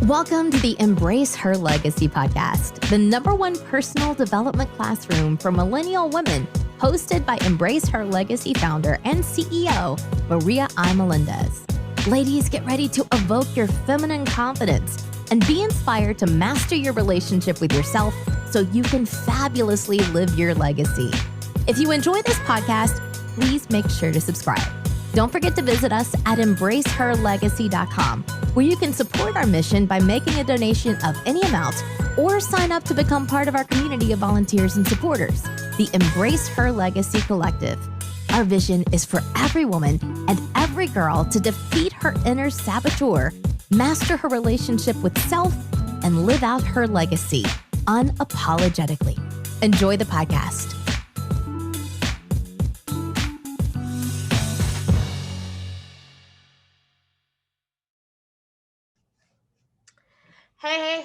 Welcome to the Embrace Her Legacy podcast, the #1 personal development classroom for millennial women, hosted by Embrace Her Legacy founder and CEO, Maria I. Melendez. Ladies, get ready to evoke your feminine confidence and be inspired to master your relationship with yourself so you can fabulously live your legacy. If you enjoy this podcast, please make sure to subscribe. Don't forget to visit us at embraceherlegacy.com, where you can support our mission by making a donation of any amount or sign up to become part of our community of volunteers and supporters, the Embrace Her Legacy Collective. Our vision is for every woman and every girl to defeat her inner saboteur, master her relationship with self, and live out her legacy unapologetically. Enjoy the podcast.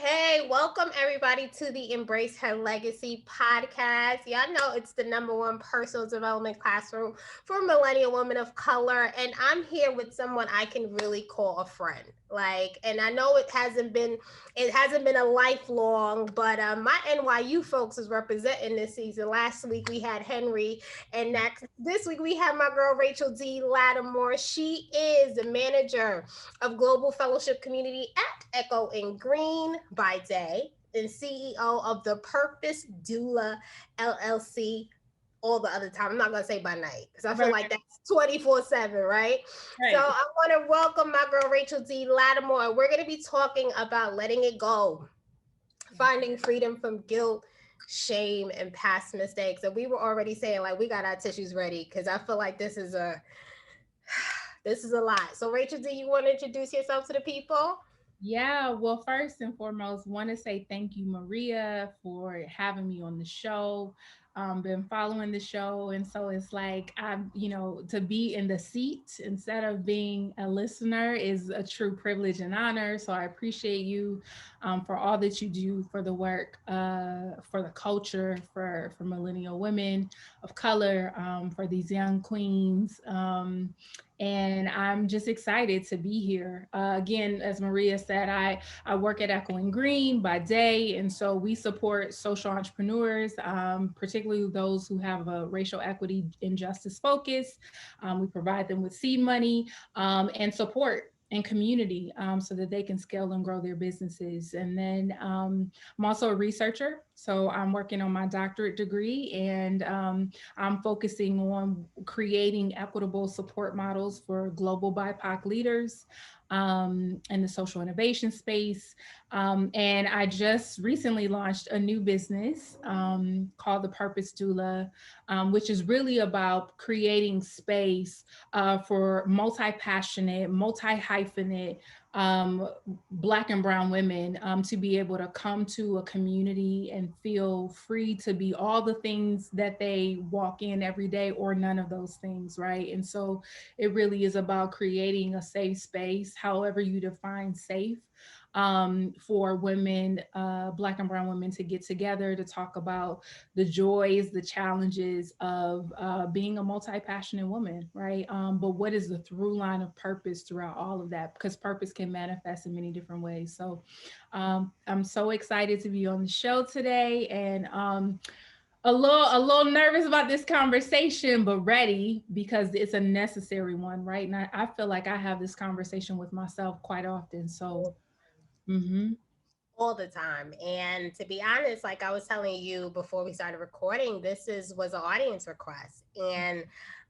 Hey, welcome everybody to the Embrace Her Legacy podcast. Y'all know it's the #1 personal development classroom for millennial women of color. And I'm here with someone I can really call a friend. And I know it hasn't been a lifelong, but my NYU folks is representing this season. Last week we had Henry, and this week we have my girl Rachel D. Latimore. She is the manager of Global Fellowship Community at Echo and Green by day and CEO of the Purpose Doula LLC all the other time. I'm not going to say by night because I feel like that's 24/7, right? So I want to welcome my girl Rachel D. Latimore. We're going to be talking about letting it go, finding freedom from guilt, shame, and past mistakes. And we were already saying we got our tissues ready because I feel like this is a lot. So Rachel, do you want to introduce yourself to the people? Yeah, well, first and foremost, want to say thank you, Maria, for having me on the show. Been following the show, and so it's like to be in the seat instead of being a listener is a true privilege and honor. So I appreciate you for all that you do for the work, for the culture, for millennial women of color, for these young queens. And I'm just excited to be here. Again, as Maria said, I work at Echo and Green by day. And so we support social entrepreneurs, particularly those who have a racial equity and justice focus. We provide them with seed money and support and community so that they can scale and grow their businesses. And then I'm also a researcher. So I'm working on my doctorate degree, and I'm focusing on creating equitable support models for global BIPOC leaders in the social innovation space. And I just recently launched a new business called the Purpose Doula, which is really about creating space for multi-passionate, multi-hyphenate, Black and brown women to be able to come to a community and feel free to be all the things that they walk in every day, or none of those things, right? And so it really is about creating a safe space, however you define safe, for women, Black and brown women, to get together to talk about the joys, the challenges of being a multi-passionate woman, right? But what is the through line of purpose throughout all of that? Because purpose can manifest in many different ways. So I'm so excited to be on the show today, and a little nervous about this conversation, but ready because it's a necessary one, right? And I feel like I have this conversation with myself quite often. So all the time. And to be honest, like I was telling you before we started recording, was an audience request. And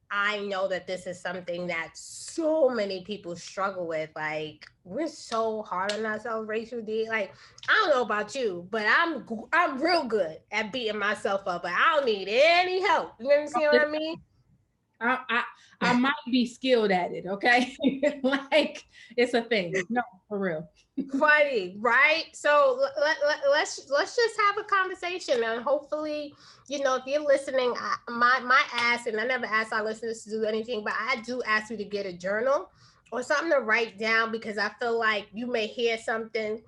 I know that this is something that so many people struggle with. Like, we're so hard on ourselves, Rachel D. Like, I don't know about you, but I'm real good at beating myself up, but I don't need any help. You understand what I mean? I might be skilled at it, okay? Like, it's a thing. No, for real. Funny, right? So let's just have a conversation, and hopefully, if you're listening, my ask, and I never ask our listeners to do anything, but I do ask you to get a journal or something to write down, because I feel like you may hear something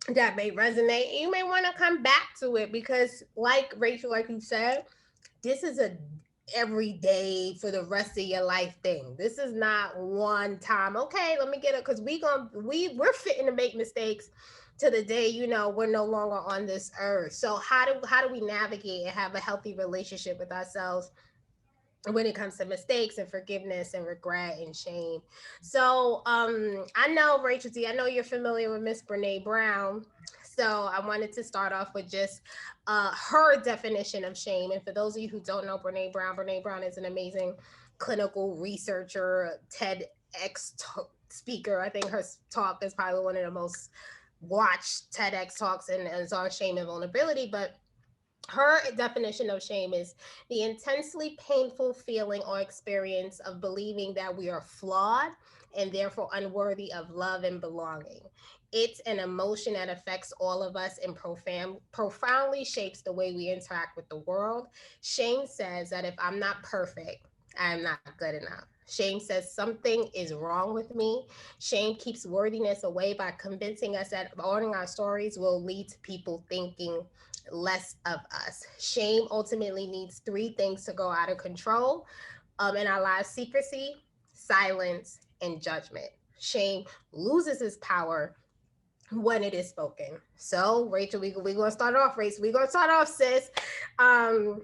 that may resonate, and you may want to come back to it, because like Rachel, like you said, this is a every day for the rest of your life thing. This is not one time. Okay, let me get it, because we're fitting to make mistakes to the day, we're no longer on this earth. So how do we navigate and have a healthy relationship with ourselves when it comes to mistakes and forgiveness and regret and shame? So I know, Rachel D, I know you're familiar with Miss Brene Brown. So I wanted to start off with just her definition of shame. And for those of you who don't know Brene Brown is an amazing clinical researcher, TEDx speaker. I think her talk is probably one of the most watched TEDx talks, and it's on shame and vulnerability. But her definition of shame is the intensely painful feeling or experience of believing that we are flawed and therefore unworthy of love and belonging. It's an emotion that affects all of us and profoundly shapes the way we interact with the world. Shame says that if I'm not perfect, I am not good enough. Shame says something is wrong with me. Shame keeps worthiness away by convincing us that owning our stories will lead to people thinking less of us. Shame ultimately needs three things to go out of control in our lives: secrecy, silence, and judgment. Shame loses its power when it is spoken. So, Rachel, we're going to start off, We're going to start off, sis. Um,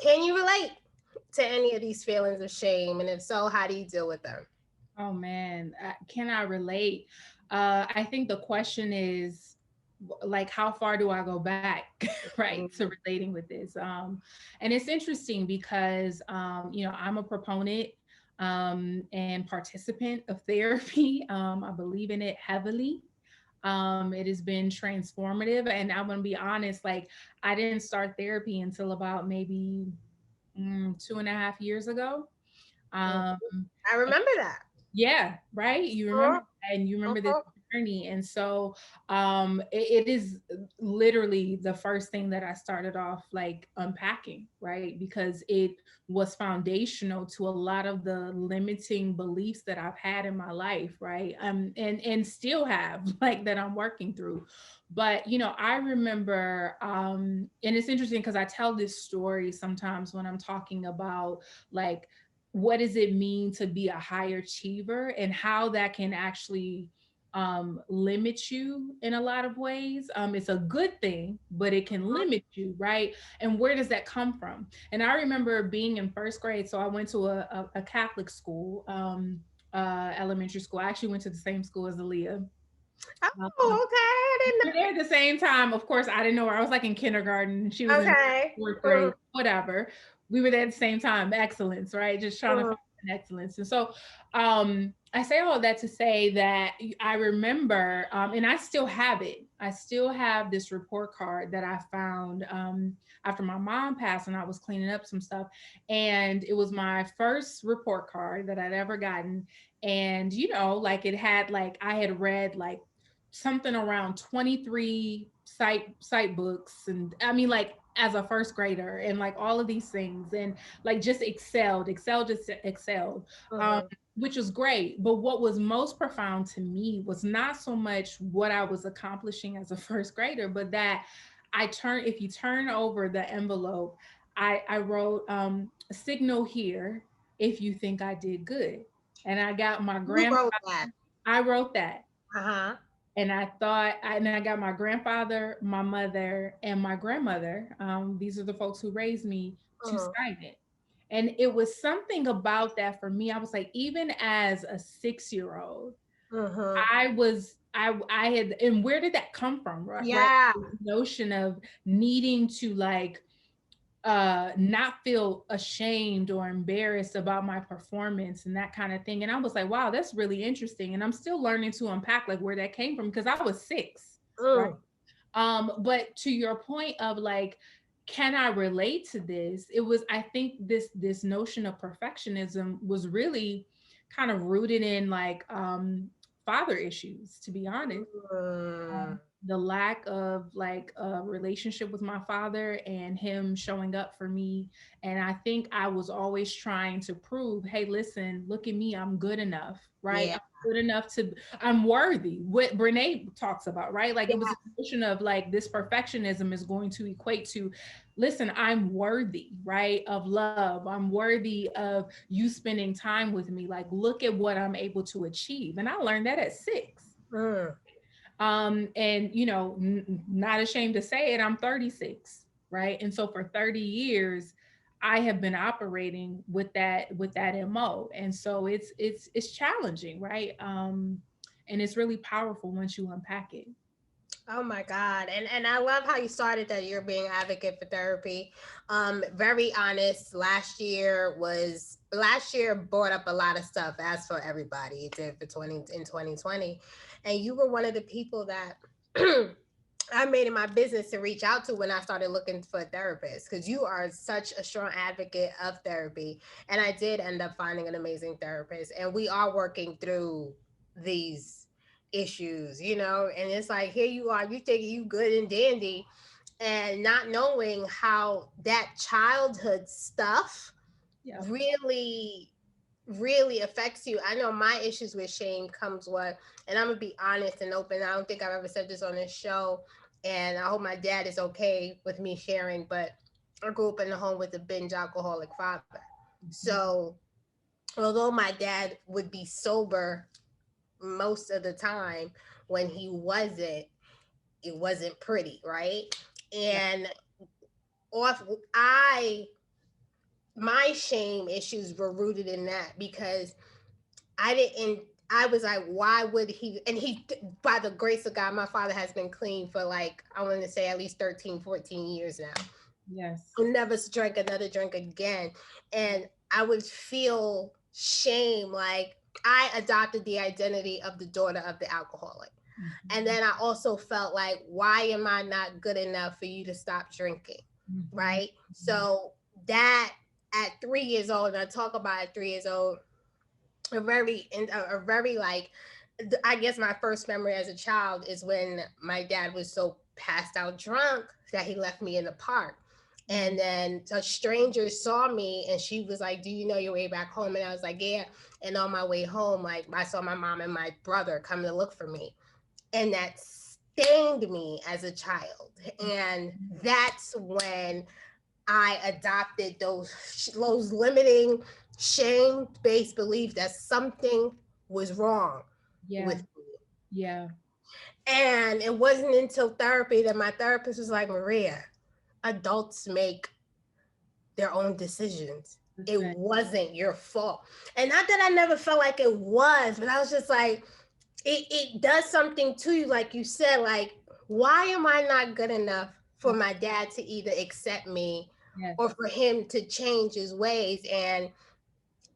can you relate to any of these feelings of shame? And if so, how do you deal with them? Oh man, can I relate? I think the question is like, how far do I go back, right, to relating with this? And it's interesting because, I'm a proponent and participant of therapy. I believe in it heavily. It has been transformative, and I'm gonna be honest, like I didn't start therapy until about maybe 2.5 years ago. Um, I remember that. yeah, right. You remember that, and you remember this journey. And so it is literally the first thing that I started off like unpacking, right? Because it was foundational to a lot of the limiting beliefs that I've had in my life, right? And still have like that I'm working through. But I remember and it's interesting because I tell this story sometimes when I'm talking about like what does it mean to be a high achiever and how that can actually limit you in a lot of ways. It's a good thing, but it can limit you, right? And where does that come from? And I remember being in first grade. So I went to a Catholic school, elementary school. I actually went to the same school as Aaliyah. Oh, okay. I didn't We were there at the same time. Of course, I didn't know her. I was like in kindergarten. She was know. in Okay. fourth grade, whatever. We were there at the same time. Excellence, right? Just trying to find excellence. And so I say all that to say that I remember, and I still have it. I still have this report card that I found after my mom passed and I was cleaning up some stuff. And it was my first report card that I'd ever gotten. And, like it had like, I had read like something around 23 site books, and I mean like as a first grader, and like all of these things, and like just excelled, which was great. But what was most profound to me was not so much what I was accomplishing as a first grader, but that if you turn over the envelope, I wrote signal here if you think I did good. And I got my Who wrote grandfather. that? I wrote that. Uh-huh. And I got my grandfather, my mother, and my grandmother. These are the folks who raised me to sign it. And it was something about that for me. I was like, even as a 6-year-old, I had, and where did that come from? Right? Yeah. This notion of needing to like not feel ashamed or embarrassed about my performance and that kind of thing. And I was like, wow, that's really interesting. And I'm still learning to unpack like where that came from because I was 6, right? But to your point of like, can I relate to this? It was, I think this notion of perfectionism was really kind of rooted in like father issues, to be honest. the lack of like a relationship with my father and him showing up for me. And I think I was always trying to prove, hey, listen, look at me, I'm good enough, right? Yeah. I'm good enough to, I'm worthy. What Brene talks about, right? Like it was a notion of like this perfectionism is going to equate to, listen, I'm worthy, right? Of love. I'm worthy of you spending time with me. Like, look at what I'm able to achieve. And I learned that at 6. Mm. And not ashamed to say it, I'm 36, right? And so for 30 years I have been operating with that MO. And so it's challenging, right? And it's really powerful once you unpack it. Oh my God. And I love how you started that you're being advocate for therapy. Very honest. Last year brought up a lot of stuff as for everybody. It did for 2020. And you were one of the people that I made it my business to reach out to when I started looking for a therapist, because you are such a strong advocate of therapy. And I did end up finding an amazing therapist. And we are working through these issues, and it's like, here you are, you think you good and dandy, and not knowing how that childhood stuff Yeah. really really affects you. I know my issues with shame comes what, and I'm gonna be honest and open. I don't think I've ever said this on this show, and I hope my dad is okay with me sharing, but I grew up in a home with a binge alcoholic father. Mhm. So although my dad would be sober most of the time, when he wasn't, it wasn't pretty, right? Yeah. And off I my shame issues were rooted in that, because I didn't I was like, why would he? And he, by the grace of God, my father has been clean for, like, I want to say at least 13, 14 years now. Yes. I never drank another drink again. And I would feel shame, like I adopted the identity of the daughter of the alcoholic. And Mhm. then I also felt like, why am I not good enough for you to stop drinking? Mhm. Right. So that, at 3 years old, and I talk about at 3 years old, a very like, I guess my first memory as a child is when my dad was so passed out drunk that he left me in the park. Mhm. And then a stranger saw me and she was like, do you know your way back home? And I was like, yeah. And on my way home, like, I saw my mom and my brother come to look for me. And that stained me as a child. And Mhm. that's when I adopted those limiting shame based beliefs that something was wrong Yeah. with me. Yeah. And it wasn't until therapy that my therapist was like, Maria, adults make their own decisions. It Listen. wasn't your fault. And not that I never felt like it was, but I was just like, it does something to you, like you said, like, why am I not good enough for my dad to either accept me Yes. or for him to change his ways? And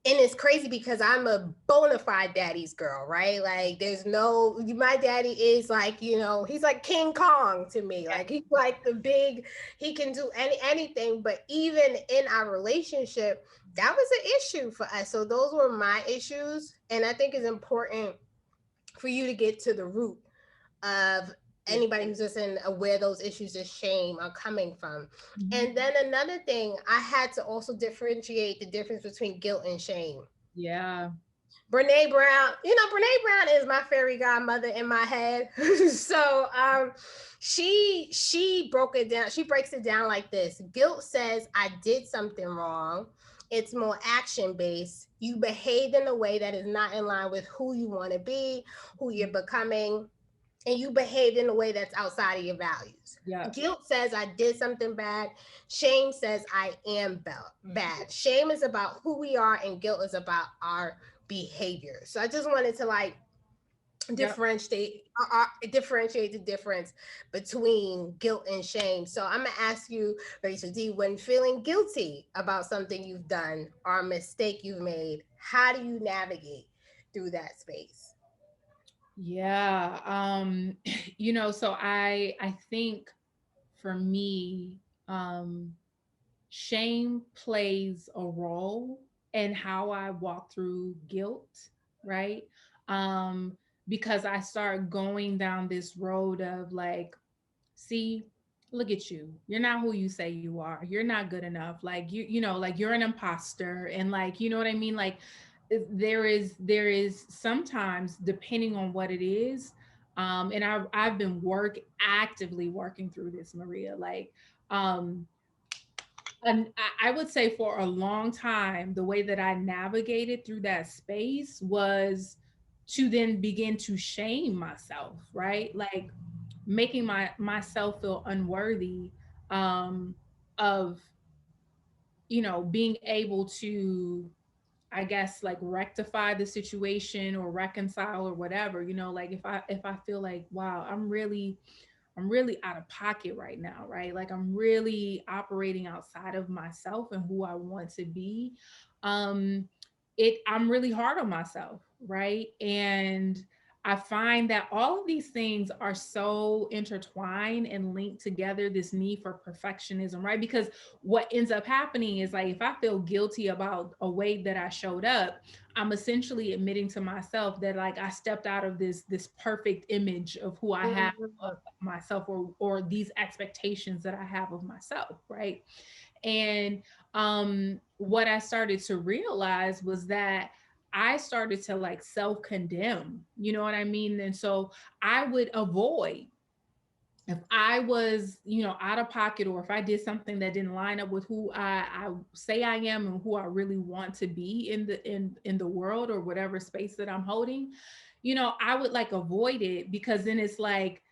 it's crazy because I'm a bona fide daddy's girl, right? Like, there's no, my daddy is like, he's like King Kong to me. Like, he's like the big, he can do anything. But even in our relationship, that was an issue for us. So those were my issues. And I think it's important for you to get to the root of Yeah. anybody who's listening, where those issues of shame are coming from. Mhm. And then another thing, I had to also differentiate the difference between guilt and shame. Yeah. Brene Brown, Brene Brown is my fairy godmother in my head. So she broke it down. She breaks it down like this. Guilt says I did something wrong. It's more action based. You behaved in a way that is not in line with who you want to be, who you're becoming, and you behaved in a way that's outside of your values. Yeah. Guilt says I did something bad. Shame says I am bad. Shame is about who we are, and guilt is about our behavior. So I just wanted to, like, Yep. differentiate the difference between guilt and shame. So I'm gonna ask you, Rachel D, when feeling guilty about something you've done or a mistake you've made, how do you navigate through that space? Yeah. So I think for me, shame plays a role in how I walk through guilt, right? Um, because I started going down this road of like, see, look at you. You're not who you say you are. You're not good enough. Like you know, like you're an imposter. And like, you know what I mean? Like there is sometimes, depending on what it is. And I've been actively working through this, Maria. Like, um, and I would say for a long time, the way that I navigated through that space was to then begin to shame myself, right? Like making myself feel unworthy, um, of, being able to, I guess, like rectify the situation or reconcile or whatever. Like if I feel like, wow, I'm really out of pocket right now, right? Like I'm really operating outside of myself and who I want to be. Um I'm really hard on myself, right? And I find that all of these things are so intertwined and linked together, this need for perfectionism, right? Because what ends up happening is like if I feel guilty about a way that I showed up, I'm essentially admitting to myself that like I stepped out of this perfect image of who I have of Mhm. myself, or these expectations that I have of myself, right? And what I started to realize was that I started to like self condemn, you know what I mean? And so I would avoid, if I was, out of pocket, or if I did something that didn't line up with who I say I am and who I really want to be in the world or whatever space that I'm holding, I would like avoid it, because then it's like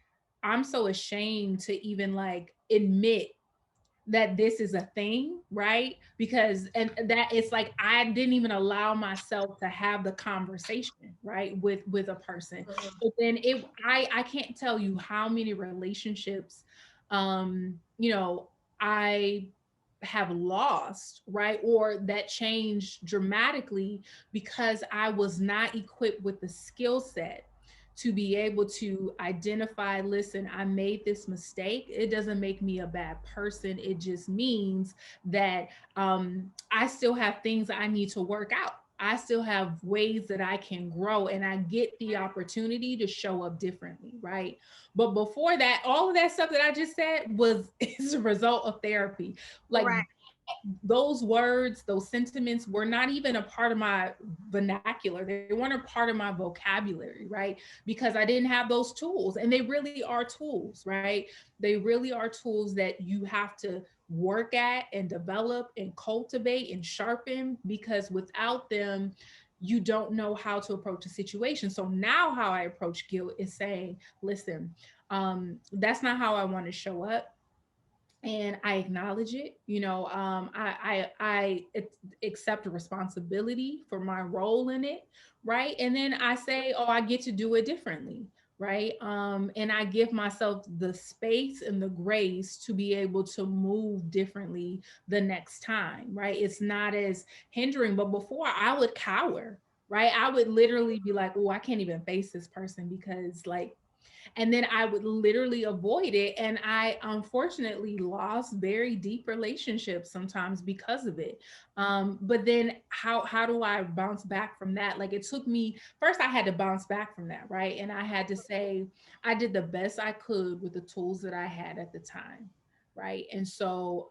I'm so ashamed to even like admit that this is a thing, right? Because and that it's like I didn't even allow myself to have the conversation, right, with a person. Mhm. But then I can't tell you how many relationships, you know, I have lost, right? Or that changed dramatically because I was not equipped with the skill set to be able to identify, listen, I made this mistake. It doesn't make me a bad person. It just means that I still have things I need to work out. I still have ways that I can grow, and I get the opportunity to show up differently, right? But before that, all of that stuff that I just said was is a result of therapy. Like Right. those words, those sentiments were not even a part of my vernacular. They weren't a part of my vocabulary, right? Because I didn't have those tools. And they really are tools, right? They really are tools that you have to work at and develop and cultivate and sharpen, because without them, you don't know how to approach a situation. So now how I approach guilt is saying, listen, that's not how I want to show up, and I acknowledge it. I accept responsibility for my role in it, right? And then I say, oh, I get to do it differently, right? And I give myself the space and the grace to be able to move differently the next time, right? It's not as hindering. But before, I would cower, right? I would literally be like, oh, I can't even face this person because like, and then I would literally avoid it. And I unfortunately lost very deep relationships sometimes because of it. But then how do I bounce back from that? Like it took me first, I had to bounce back from that, right? And I had to say I did the best I could with the tools that I had at the time. Right. And so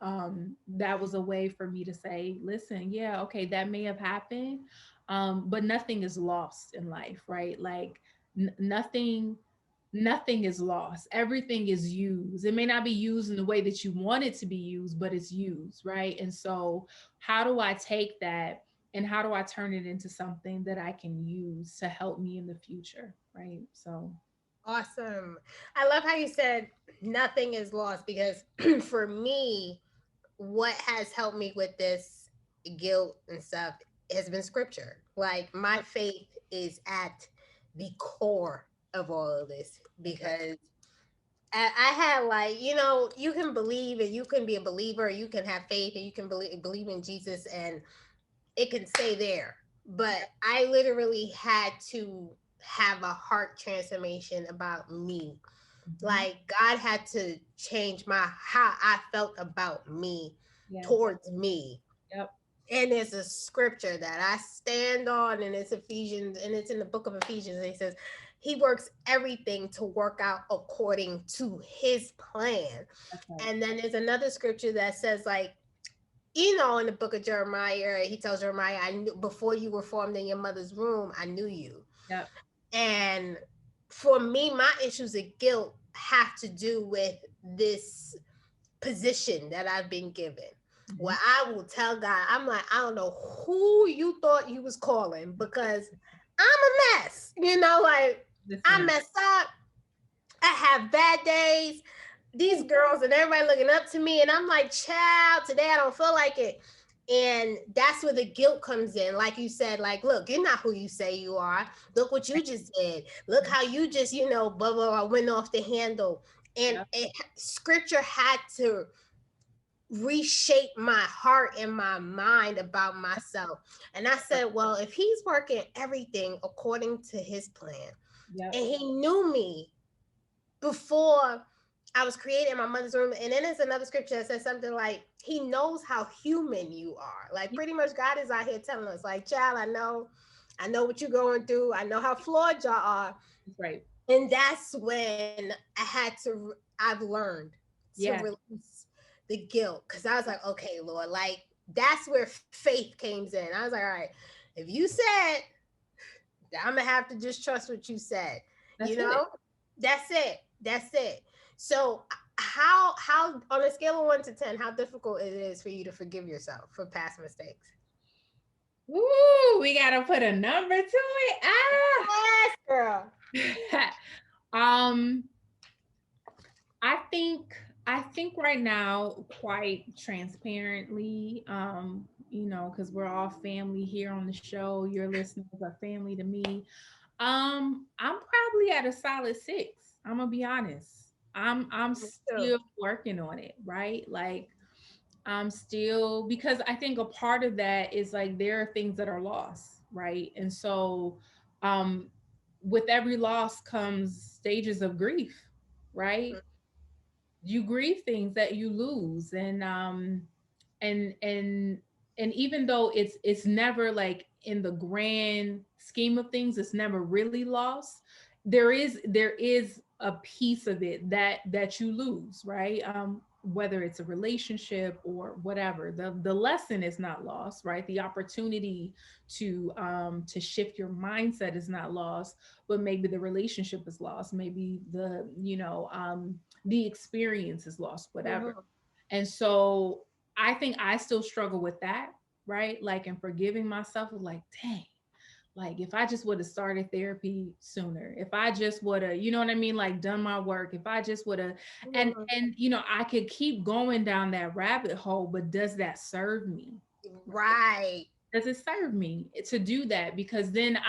that was a way for me to say, listen, yeah, okay, that may have happened. But nothing is lost in life, right? Like nothing is lost. Everything is used. It may not be used in the way that you want it to be used, but it's used, right? And so, how do I take that and how do I turn it into something that I can use to help me in the future, right? So, Awesome. I love how you said nothing is lost because for me, what has helped me with this guilt and stuff has been scripture. Like my faith is at the core of all of this because I had like, you can believe and you can be a believer, you can have faith and you can believe in Jesus and it can stay there. But I literally had to have a heart transformation about me. mhm. Like God had to change my how I felt about me Yes, towards me. yep, And there's a scripture that I stand on, and it's Ephesians, and it's in the book of Ephesians. And it says, he works everything to work out according to his plan. Okay. And then there's another scripture that says, like, you know, in the book of Jeremiah, he tells Jeremiah, I knew before you were formed in your mother's womb, I knew you. Yep. And for me, my issues of guilt have to do with this position that I've been given. Mhm. Where I will tell God, I'm like, I don't know who you thought you was calling, because I'm a mess. You know, like, I Listen. mess up. I have bad days. These girls and everybody looking up to me, and I'm like, child, today I don't feel like it. And that's where the guilt comes in. Like you said, like, look, you're not who you say you are. Look what you just did. Look how you just, you know, blah, blah, blah, went off the handle. And Yep. scripture had to reshape my heart and my mind about myself. And I said, well, if he's working everything according to his plan, Yep. and he knew me before I was created in my mother's womb. And then there's another scripture that says something like, he knows how human you are. Like, pretty much God is out here telling us, like, child, I know what you're going through. I know how flawed y'all are. Right. And that's when I've learned to Yeah. release the guilt. Cause I was like, okay, Lord, like, that's where faith came in. I was like, all right, if you said, I'm gonna have to just trust what you said. That's You it. know, that's it. That's it. So how on a scale of 1 to 10, how difficult it is for you to forgive yourself for past mistakes? Ooh, we gotta put a number to it. Yes, girl. um, I think right now, quite transparently, you know, because we're all family here on the show. Your listeners are family to me. I'm probably at a solid 6. I'm gonna be honest. I'm Me too. still working on it, right? Like I'm still, because I think a part of that is like there are things that are lost, right? And so um with every loss comes stages of grief, right? You grieve things that you lose, and and and even though it's never like in the grand scheme of things, it's never really lost. There is a piece of it that you lose, right? Whether it's a relationship or whatever, the lesson is not lost, right? The opportunity to shift your mindset is not lost, but maybe the relationship is lost, maybe the experience is lost, whatever. Mhm. And so I think I still struggle with that, right? Like in forgiving myself, like, dang, like if I just would have started therapy sooner, if I just would have, you know what I mean, like done my work, if I just would have, Mhm. and I could keep going down that rabbit hole, but does that serve me? Right. Does it serve me to do that? Because then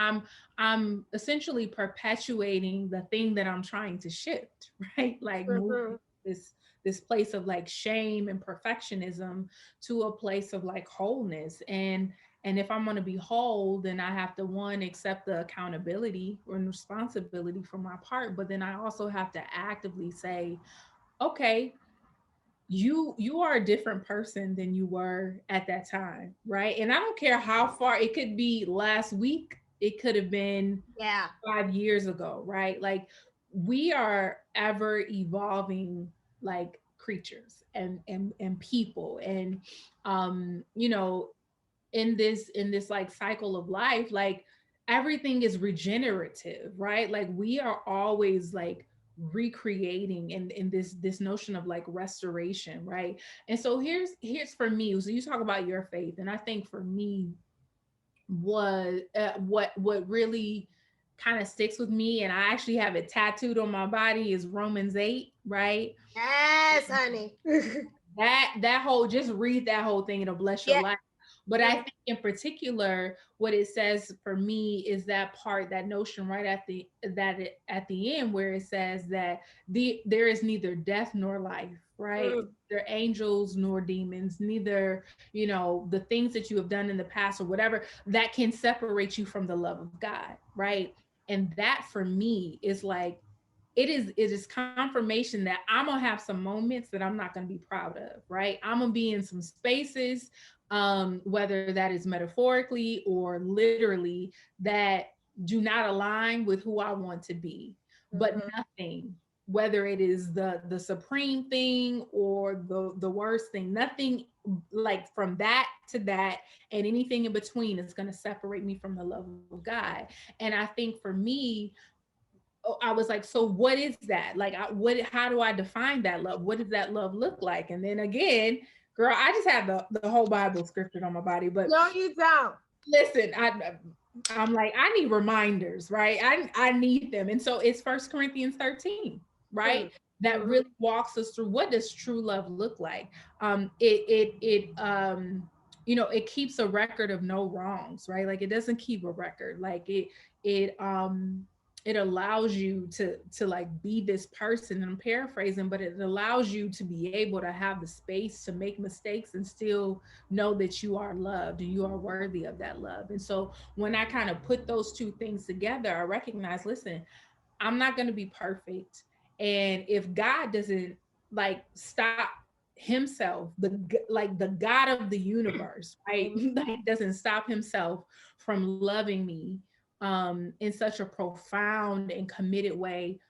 I'm essentially perpetuating the thing that I'm trying to shift, right? Like moving Mhm. this place of like shame and perfectionism to a place of like wholeness. And if I'm going to be whole, then I have to, one, accept the accountability and responsibility for my part, but then I also have to actively say, okay, you are a different person than you were at that time, right? And I don't care how far it could be, last week, it could have been Yeah. 5 years ago, right? Like we are ever evolving like creatures and people, and in this like cycle of life, like everything is regenerative, right? Like we are always like recreating, and in this notion of like restoration, right? And so here's for me, so you talk about your faith, and I think for me, what really kind of sticks with me, and I actually have it tattooed on my body, is Romans 8, right? Yes, honey. That whole, just read that whole thing, it'll bless your Yeah. life. But I Mhm. think in particular, what it says for me is that part, that notion right at the end, where it says that there is neither death nor life, right? Mhm. Neither angels nor demons, neither, the things that you have done in the past or whatever, that can separate you from the love of God, right? And that for me is like, it is confirmation that I'm gonna have some moments that I'm not gonna be proud of, right? I'm gonna be in some spaces, whether that is metaphorically or literally, that do not align with who I want to be. But nothing, whether it is the supreme thing or the worst thing, nothing like from that to that and anything in between is going to separate me from the love of God. And I think for me, I was like, so what is that? Like, how do I define that love? What does that love look like? And then again, girl, I just have the whole Bible scriptured on my body, but No, you don't. listen, I'm like, I need reminders, right? I need them. And so it's First Corinthians 13, right? That really walks us through what does true love look like. It keeps a record of no wrongs, right? Like it doesn't keep a record. Like it it allows you to like be this person, and I'm paraphrasing, but it allows you to be able to have the space to make mistakes and still know that you are loved and you are worthy of that love. And so when I kind of put those two things together, I recognize, listen, I'm not going to be perfect. And if God doesn't like stop himself, the God of the universe, right? Like doesn't stop himself from loving me in such a profound and committed way,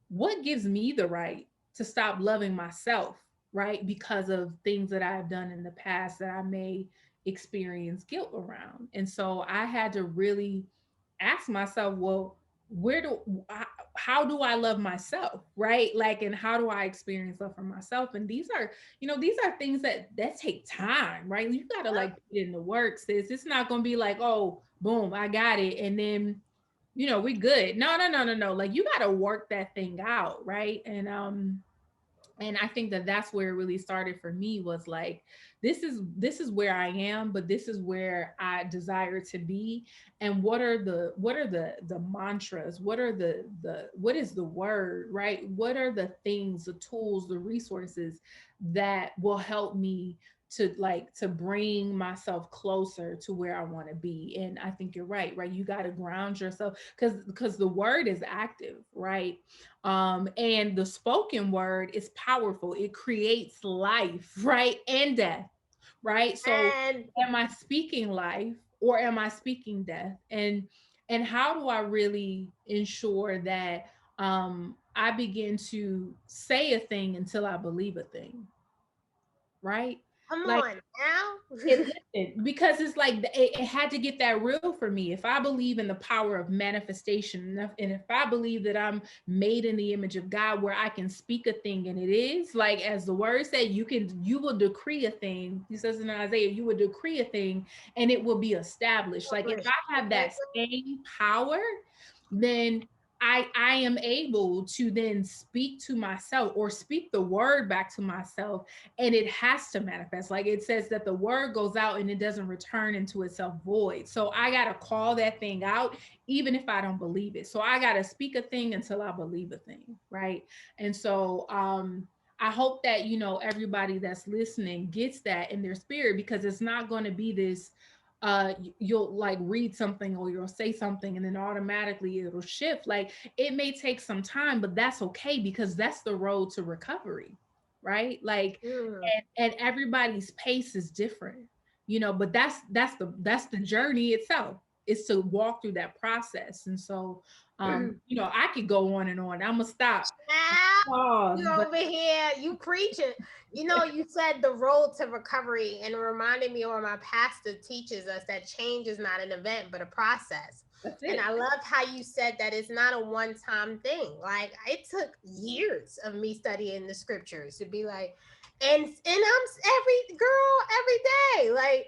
what gives me the right to stop loving myself, right? Because of things that I've done in the past that I may experience guilt around. And so I had to really ask myself, well, how do I love myself, right? Like, and how do I experience love for myself? And these are things that take time, right? You got to like put in the work, sis. It's not going to be like, oh, boom, I got it, and then we good. No, no, no, no, no. Like you got to work that thing out, right? And I think that that's where it really started for me, was like, this is where I am, but this is where I desire to be. And what are the mantras, what is the word, right? What are the things, the tools, the resources that will help me to bring myself closer to where I want to be. And I think you're right? You got to ground yourself, because the word is active, right? And the spoken word is powerful. It creates life, right? And death, right? So And am I speaking life or am I speaking death? And how do I really ensure that I begin to say a thing until I believe a thing, right? come Like on now. because it's like it had to get that real for me. If I believe in the power of manifestation, and if I believe that I'm made in the image of God, where I can speak a thing and it is, like as the word said, you will decree a thing. He says in Isaiah, you will decree a thing and it will be established. Like if I have that same power, then I am able to then speak to myself or speak the word back to myself, and it has to manifest. Like it says that the word goes out and it doesn't return into itself void. So I got to call that thing out, even if I don't believe it. So I got to speak a thing until I believe a thing. Right. And so, I hope that, everybody that's listening gets that in their spirit, because it's not going to be this, you'll like read something or you'll say something and then automatically it'll shift. Like it may take some time, but that's okay, because that's the road to recovery, right? Like and everybody's pace is different, but that's the journey itself, is to walk through that process. And so I could go on and on. I'm gonna stop. Pause, You but over here, you preaching. You said the road to recovery, and it reminded me of what my pastor teaches us, that change is not an event, but a process. that's And it. I love how you said that it's not a one-time thing. Like it took years of me studying the scriptures to be like, and I'm every day, like,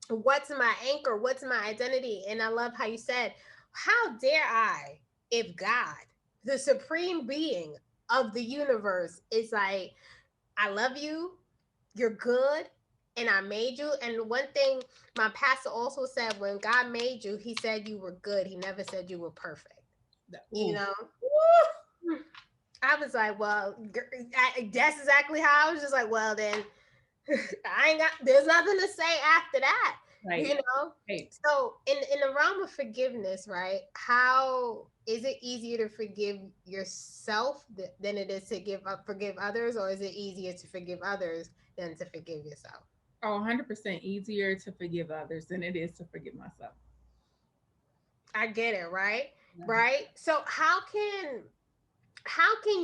what's my anchor? What's my identity? And I love how you said, how dare I, if God, the supreme being of the universe, is like, I love you, you're good, and I made you. And one thing my pastor also said, when God made you, he said you were good. He never said you were perfect. Ooh. I was like, well, that's exactly how I was just like, well, then there's nothing to say after that. Right. Right. So in the realm of forgiveness, right? How is it easier to forgive yourself than it is to forgive others, or is it easier to forgive others than to forgive yourself? Oh, 100% easier to forgive others than it is to forgive myself. I get it, right? Yeah. Right? So how can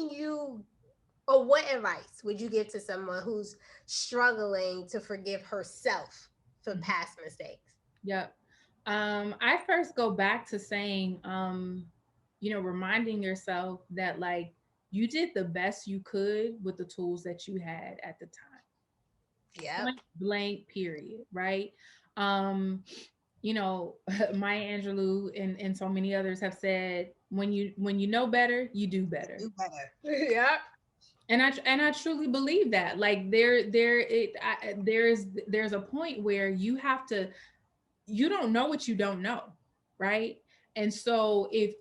you, or what advice would you give to someone who's struggling to forgive herself for Mhm. past mistakes? Yep. I first go back to saying, reminding yourself that like you did the best you could with the tools that you had at the time. Yep. Point blank, period. Right. Um, Maya Angelou and so many others have said, when you know better, you do better. Do better. Yep. And I truly believe that. Like there's a point where you don't know what you don't know, right? And so if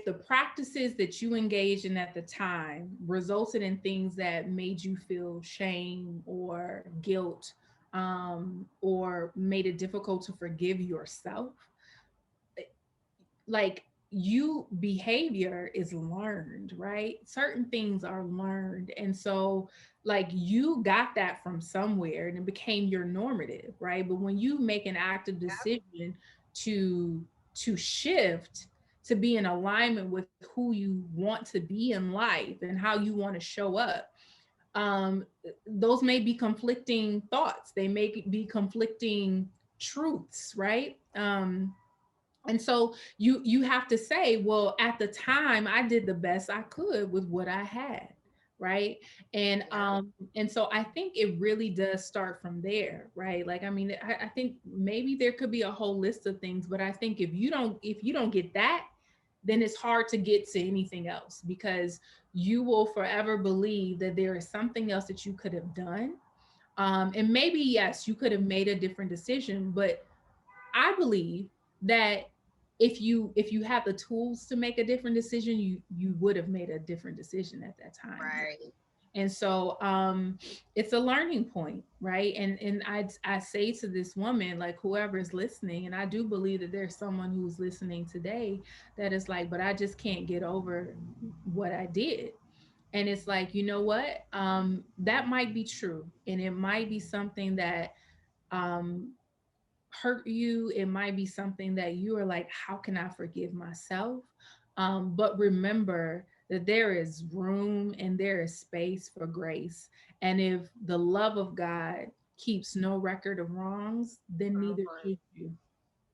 the practices that you engaged in at the time resulted in things that made you feel shame or guilt, or made it difficult to forgive yourself, like you behavior is learned, right? Certain things are learned. And so like you got that from somewhere and it became your normative, right? But when you make an active decision to shift, to be in alignment with who you want to be in life and how you want to show up, um those may be conflicting thoughts, they may be conflicting truths, right? And so you have to say, well, at the time I did the best I could with what I had, right? Yep. And so I think it really does start from there, right? Like, I mean, I think maybe there could be a whole list of things, but I think if you don't get that, then it's hard to get to anything else, because you will forever believe that there is something else that you could have done. And maybe yes, you could have made a different decision, but I believe that if you have the tools to make a different decision, you would have made a different decision at that time. Right. And so it's a learning point, right? And I say to this woman, like whoever is listening, and I do believe that there's someone who's listening today that is like, but I just can't get over what I did. And it's like, you know what? That might be true. And it might be something that um hurt you. It might be something that you are like, how can I forgive myself? But remember that there is room and there is space for grace. And if the love of God keeps no record of wrongs, then neither Mhm. should you,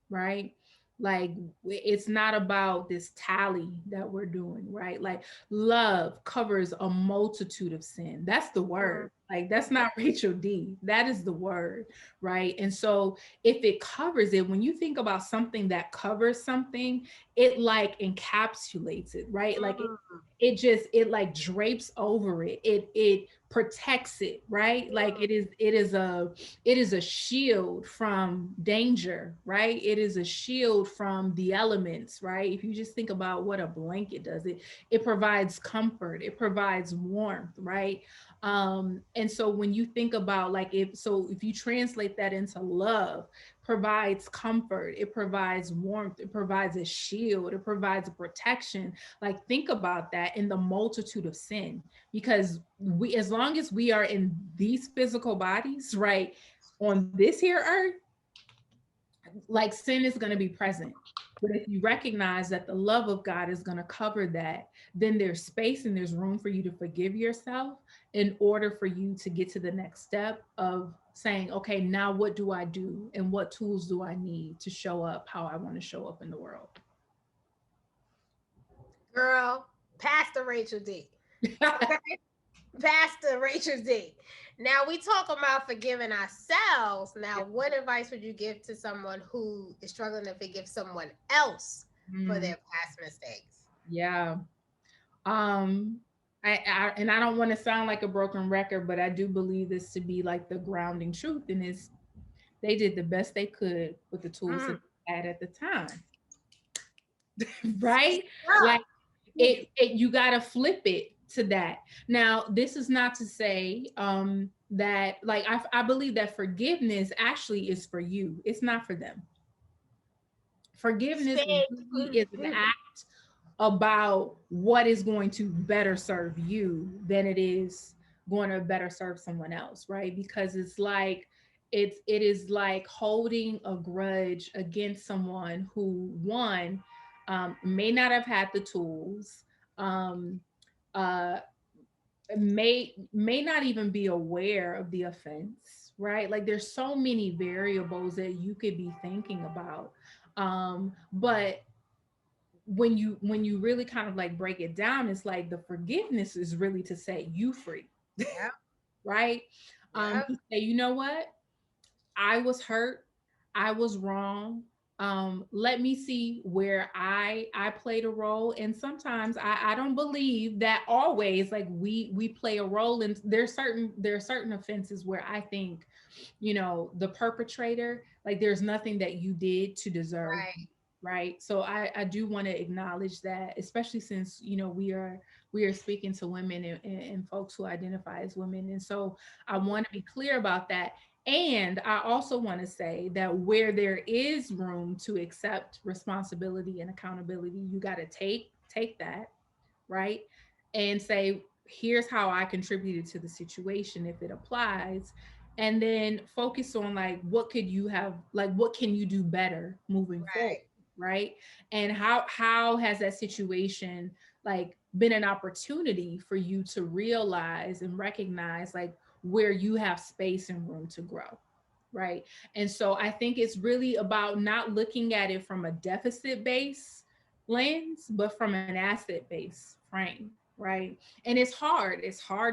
right? Like it's not about this tally that we're doing, right? Like love covers a multitude of sin. That's the Mhm. word. Like that's not Rachel D. That is the word, right? And so if it covers it, when you think about something that covers something, it like encapsulates it, right? Like Mhm. it like drapes over it. It protects it, right? Like it is a shield from danger, right? It is a shield from the elements, right? If you just think about what a blanket does, it provides comfort, it provides warmth, right? And so when you think about like if you translate that into love, provides comfort, it provides warmth, it provides a shield, it provides a protection. Like think about that in the multitude of sin, because we, as long as we are in these physical bodies, right, on this here earth, like sin is going to be present. But if you recognize that the love of God is going to cover that, then there's space and there's room for you to forgive yourself in order for you to get to the next step of saying, okay, now what do I do? And what tools do I need to show up how I want to show up in the world? Girl, Pastor Rachel D. Okay. Pastor Rachel D. Now we talk about forgiving ourselves. Now, what advice would you give to someone who is struggling to forgive someone else for Mm, their past mistakes? yeah. Um, and I don't want to sound like a broken record, but I do believe this to be like the grounding truth, and is they did the best they could with the tools that Mm. they had at the time, right? Yeah. Like it you got to flip it to that. Now, this is not to say that like I believe that forgiveness actually is for you. It's not for them. Forgiveness Say, really is an act about what is going to better serve you than it is going to better serve someone else, right? Because it's like it is like holding a grudge against someone who, one, may not have had the tools, um, uh, may not even be aware of the offense, right? Like there's so many variables that you could be thinking about. But when you really kind of like break it down, it's like the forgiveness is really to set you free, Yeah. right? Yeah. To say, you know what? I was hurt. I was wrong. Let me see where I played a role. And sometimes I don't believe that always like we play a role. And there are certain offenses where I think, you know, the perpetrator, like there's nothing that you did to deserve, Right. right? So I do want to acknowledge that, especially since, you know, we are speaking to women and folks who identify as women. And so I want to be clear about that. And I also want to say that where there is room to accept responsibility and accountability, you got to take that, right? And say, here's how I contributed to the situation if it applies. And then focus on like what could you have, like what can you do better moving forward, Right. right? And how has that situation like been an opportunity for you to realize and recognize like where you have space and room to grow, right? And so I think it's really about not looking at it from a deficit base lens, but from an asset base frame, right? And it's hard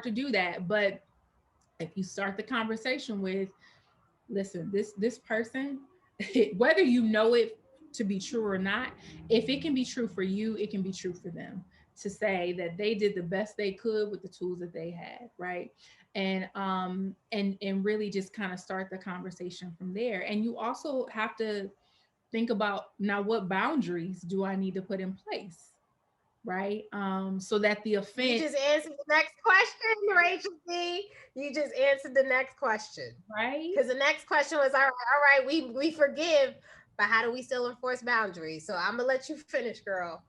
to do that. But if you start the conversation with, listen, this person, whether you know it to be true or not, if it can be true for you, it can be true for them, to say that they did the best they could with the tools that they had, right? And really just kind of start the conversation from there. And you also have to think about, now what boundaries do I need to put in place, right? So that the You offense, just answered the next question, Rachel D. You just answered the next question. right? Because the next question was, all right, we forgive, but how do we still enforce boundaries? So I'm gonna let you finish, girl.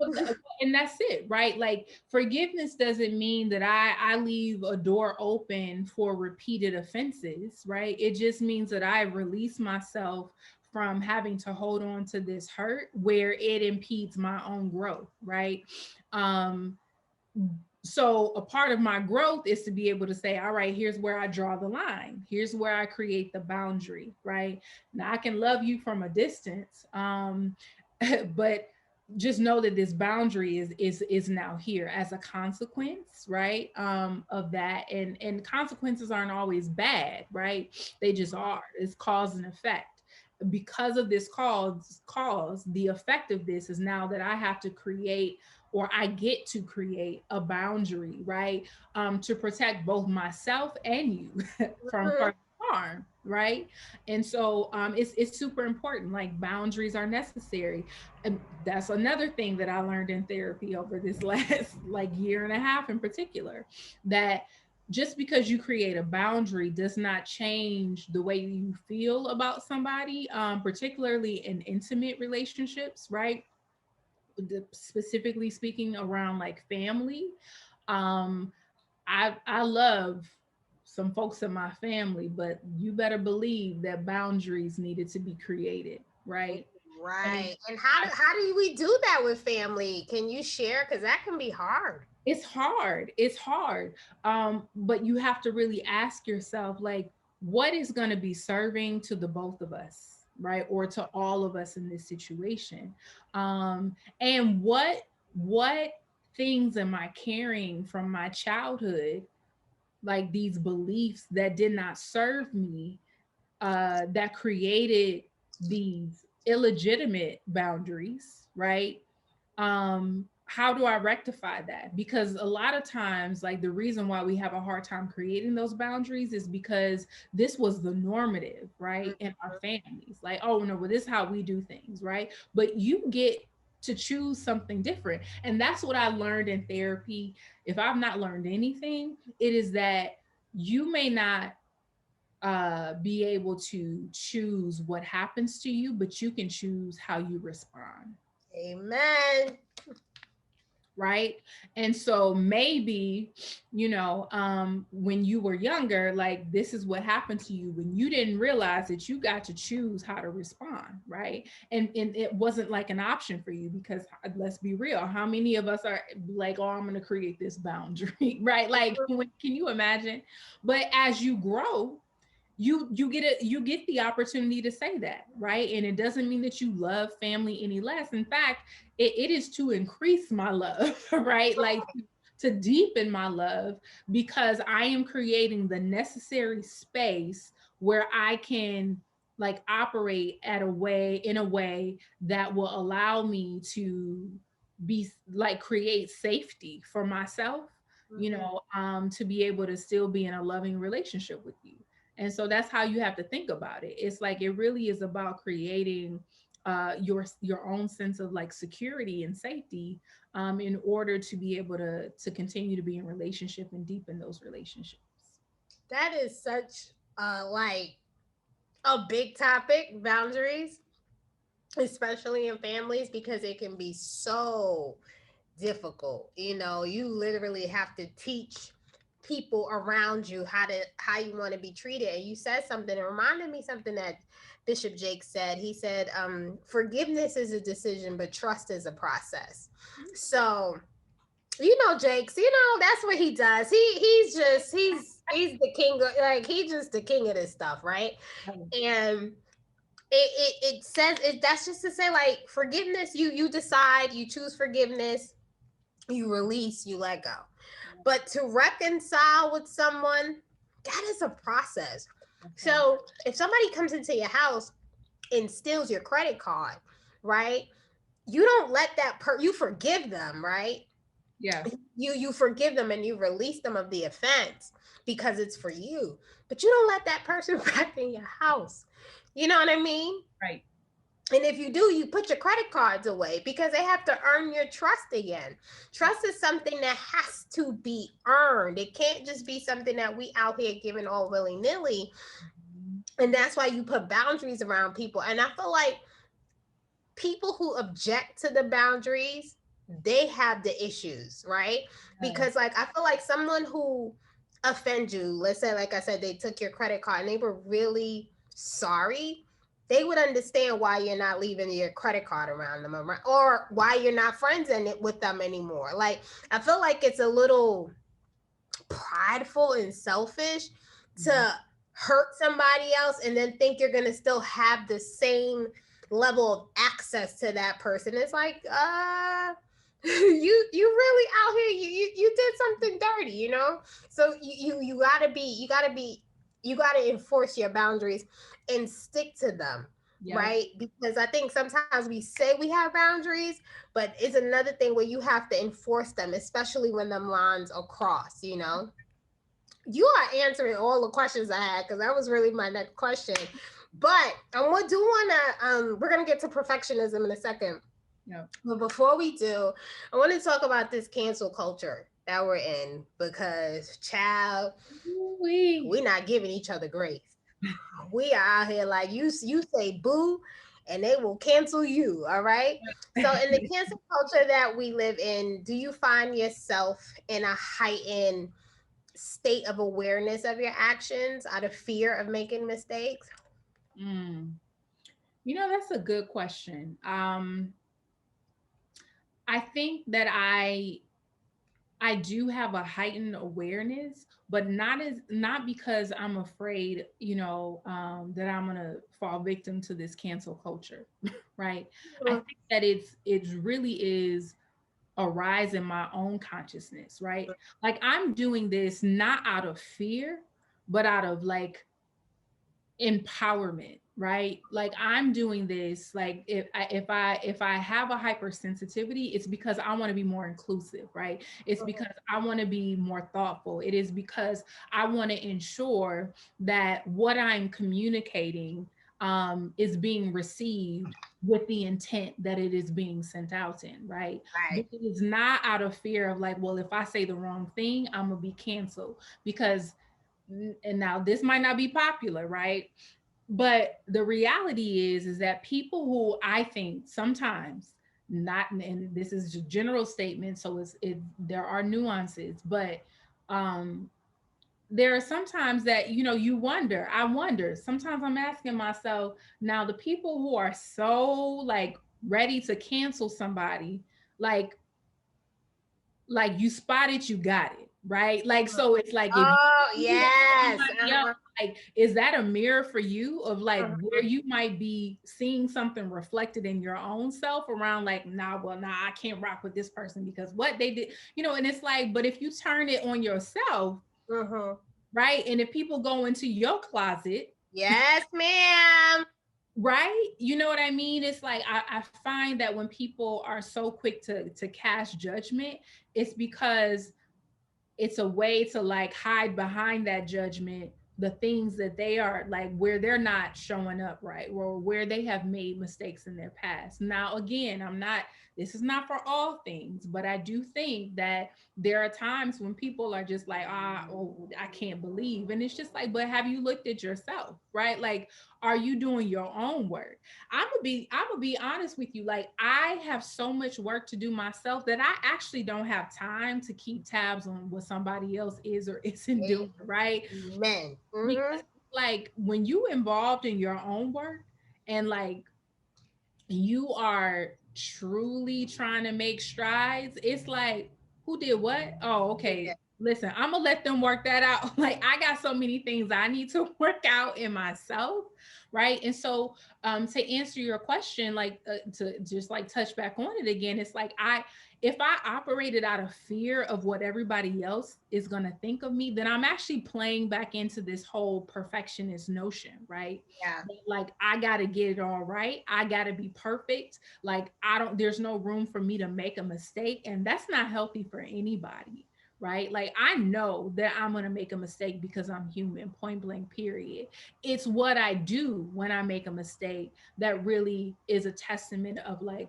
And that's it, right? Like forgiveness doesn't mean that I leave a door open for repeated offenses, right? It just means that I release myself from having to hold on to this hurt where it impedes my own growth, right? um so a part of my growth is to be able to say, all right, here's where I draw the line, here's where I create the boundary, right? Now I can love you from a distance, but just know that this boundary is now here as a consequence, right? Of that. And consequences aren't always bad, right? They just are. It's cause and effect. Because of this cause, the effect of this is now that I have to create, or I get to create a boundary, right? To protect both myself and you from Mhm. further harm, right? And so it's super important. Like boundaries are necessary. And that's another thing that I learned in therapy over this last like year and a half in particular, that just because you create a boundary does not change the way you feel about somebody, particularly in intimate relationships, right? Specifically speaking around like family. um I love some folks in my family, but you better believe that boundaries needed to be created, right? And Right. And how do we do that with family? Can you share? Because that can be hard. it's hard. But you have to really ask yourself, like, what is going to be serving to the both of us, right? Or to all of us in this situation. And what things am I carrying from my childhood, like these beliefs that did not serve me, that created these illegitimate boundaries, right? How do I rectify that? Because a lot of times, like the reason why we have a hard time creating those boundaries is because this was the normative, right? In our families. Like, oh no, well, this is how we do things, right? But you get to choose something different. And that's what I learned in therapy. If I've not learned anything, it is that you may not be able to choose what happens to you, but you can choose how you respond. Amen. right? And so maybe, when you were younger, like this is what happened to you when you didn't realize that you got to choose how to respond, right? And it wasn't like an option for you because let's be real, how many of us are like, oh, I'm going to create this boundary, right? Like, can you imagine? But as you grow, you get the opportunity to say that, right? And it doesn't mean that you love family any less. In fact, it is to increase my love, right? Like to deepen my love, because I am creating the necessary space where I can like operate in a way that will allow me to be like create safety for myself, to be able to still be in a loving relationship with you. And so that's how you have to think about it. It's like it really is about creating your own sense of like security and safety, in order to be able to continue to be in relationship and deepen those relationships. That is such like a big topic, boundaries, especially in families, because it can be so difficult. You literally have to teach people around you how you want to be treated. And you said something, it reminded me something that Bishop Jake said. He said, forgiveness is a decision, but trust is a process. So Jakes, that's what he does. He's the king of, like, he's just the king of this stuff, right? And it says it, that's just to say, like, forgiveness, you decide, you choose forgiveness, you release, you let go. But to reconcile with someone, that is a process. Okay. So if somebody comes into your house and steals your credit card, right? You don't let you forgive them, right? Yeah. You forgive them and you release them of the offense because it's for you. But you don't let that person back in your house. You know what I mean? Right. And if you do, you put your credit cards away because they have to earn your trust again. Trust is something that has to be earned. It can't just be something that we out here giving all willy-nilly. And that's why you put boundaries around people. And I feel like people who object to the boundaries, they have the issues, right? Because like, I feel like someone who offends you, let's say, like I said, they took your credit card and they were really sorry, they would understand why you're not leaving your credit card around them, or why you're not friends with them anymore. Like, I feel like it's a little prideful and selfish to hurt somebody else and then think you're going to still have the same level of access to that person. It's like, you really out here, you did something dirty, so you gotta enforce your boundaries and stick to them. Yep. Right? Because I think sometimes we say we have boundaries, but it's another thing where you have to enforce them, especially when them lines are crossed. You are answering all the questions I had, because that was really my next question. But we're gonna get to perfectionism in a second. Yeah. But before we do, I want to talk about this cancel culture that we're in, because, child, we're not giving each other grace. We are out here like, you say boo and they will cancel you. All right. So in the cancel culture that we live in, do you find yourself in a heightened state of awareness of your actions out of fear of making mistakes? That's a good question. I think that I do have a heightened awareness, but not because I'm afraid, that I'm gonna fall victim to this cancel culture, right? I think that it really is a rise in my own consciousness, right? Like, I'm doing this not out of fear, but out of like empowerment, right? Like, I'm doing this, like, if I have a hypersensitivity, it's because I want to be more inclusive, right? It's because I want to be more thoughtful. It is because I want to ensure that what I'm communicating is being received with the intent that it is being sent out in, right? It is not out of fear of like, well, if I say the wrong thing, I'm gonna be canceled. Because, and now this might not be popular, right? But the reality is that people who I think sometimes not, and this is a general statement, so there are nuances, but there are sometimes that, you know, I wonder, sometimes I'm asking myself, now the people who are so like ready to cancel somebody, like you spotted, you got it, right? Like, so it's like if Oh, you see yes. somebody else, like, is that a mirror for you of like where Uh-huh. you might be seeing something reflected in your own self around like, nah, I can't rock with this person because what they did, you know? And it's like, but if you turn it on yourself, Uh-huh. right? And if people go into your closet, Yes, ma'am. right, you know what I mean? It's like I find that when people are so quick to cast judgment, it's because it's a way to like hide behind that judgment the things that they are like where they're not showing up right, or where they have made mistakes in their past. Now again, this is not for all things, but I do think that there are times when people are just like, oh, I can't believe, and it's just like, but have you looked at yourself, right? Like, are you doing your own work? I'm gonna be honest with you. Like, I have so much work to do myself that I actually don't have time to keep tabs on what somebody else is or isn't doing, right? Amen. Mm-hmm. Because like when you involved in your own work and like you are truly trying to make strides, it's like, who did what? Oh, Yeah. okay. Listen, I'm gonna let them work that out. Like, I got so many things I need to work out in myself, right? And so, to answer your question, like to just like touch back on it again, it's like if I operated out of fear of what everybody else is gonna think of me, then I'm actually playing back into this whole perfectionist notion, right? Yeah. Like, I gotta get it all right. I gotta be perfect. Like, there's no room for me to make a mistake. And that's not healthy for anybody, right? Like, I know that I'm gonna make a mistake because I'm human, point blank, period. It's what I do when I make a mistake that really is a testament of like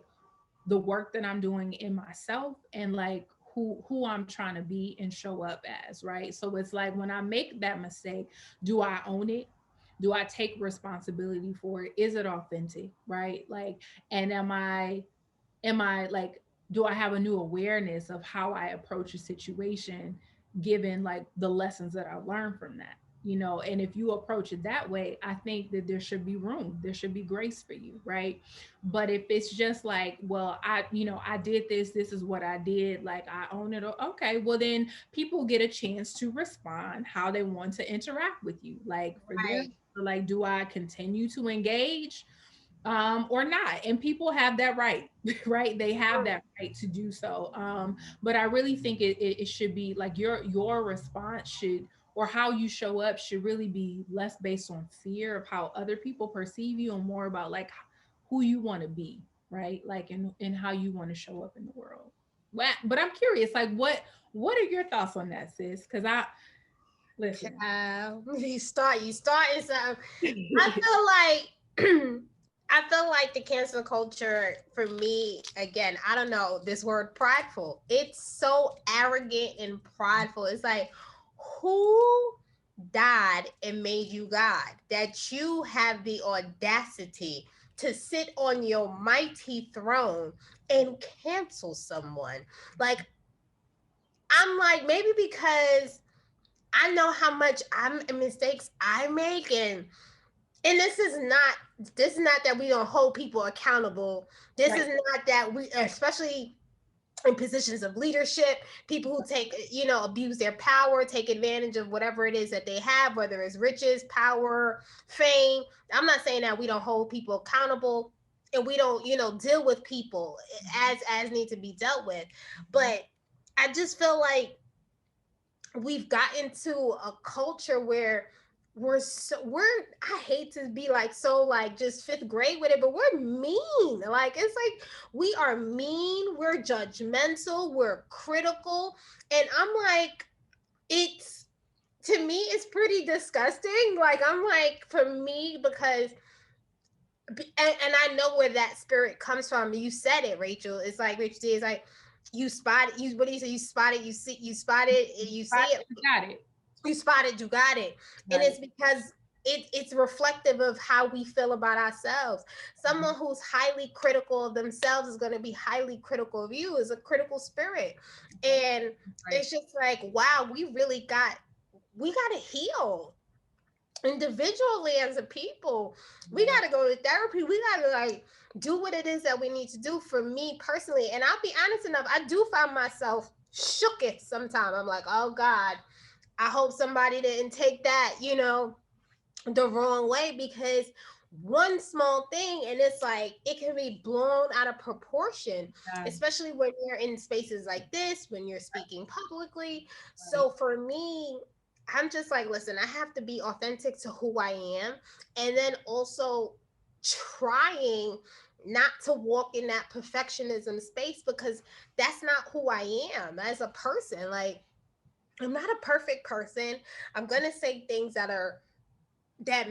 the work that I'm doing in myself and like who I'm trying to be and show up as, right? So it's like when I make that mistake, do I own it? Do I take responsibility for it? Is it authentic, right? Like, and am I like, do I have a new awareness of how I approach a situation given like the lessons that I learned from that? You know, and if you approach it that way, I think that there should be grace for you, right? But if it's just like, well, I did this is what I did, like I own it, okay, well then people get a chance to respond how they want to interact with you. Like for them, Right. like, do I continue to engage or not? And people have that right, right? They have that right to do so. But I really think it should be like your response should, or how you show up should really be less based on fear of how other people perceive you and more about like who you want to be, right? Like and how you want to show up in the world. But I'm curious, like what are your thoughts on that, sis? Because I listen. You starting something. I feel like I feel like the cancel culture for me, again, I don't know, this word prideful. It's so arrogant and prideful. It's like, who died and made you God that you have the audacity to sit on your mighty throne and cancel someone? Like, I'm like, maybe because I know how much mistakes I make, and this is not that we don't hold people accountable. This Right. is not that we, especially in positions of leadership, people who take, abuse their power, take advantage of whatever it is that they have, whether it's riches, power, fame. I'm not saying that we don't hold people accountable and we don't, deal with people as need to be dealt with. But I just feel like we've gotten to a culture where we're I hate to be like so like just fifth grade with it, but we're mean. Like, it's like we are mean, we're judgmental, we're critical. And I'm like, it's, to me, it's pretty disgusting. Like, I'm like, for me, because and I know where that spirit comes from. You said it, Rachel. It's like Rachel D is like, you spot it. You, what do you say? You spot it. You spot it. You see it. Got it. You spot it. You got it. And Right. it's because it's reflective of how we feel about ourselves. Someone who's highly critical of themselves is going to be highly critical of you, is a critical spirit. And it's just like, wow, we got to heal individually as a people. We got to go to therapy. We got to like do what it is that we need to do. For me personally, and I'll be honest enough, I do find myself shooketh sometimes. I'm like, oh God, I hope somebody didn't take that, the wrong way, because one small thing and it's like it can be blown out of proportion, especially when you're in spaces like this, when you're speaking publicly. So for me, I'm just like, listen, I have to be authentic to who I am, and then also trying not to walk in that perfectionism space, because that's not who I am as a person. Like, I'm not a perfect person. I'm going to say things that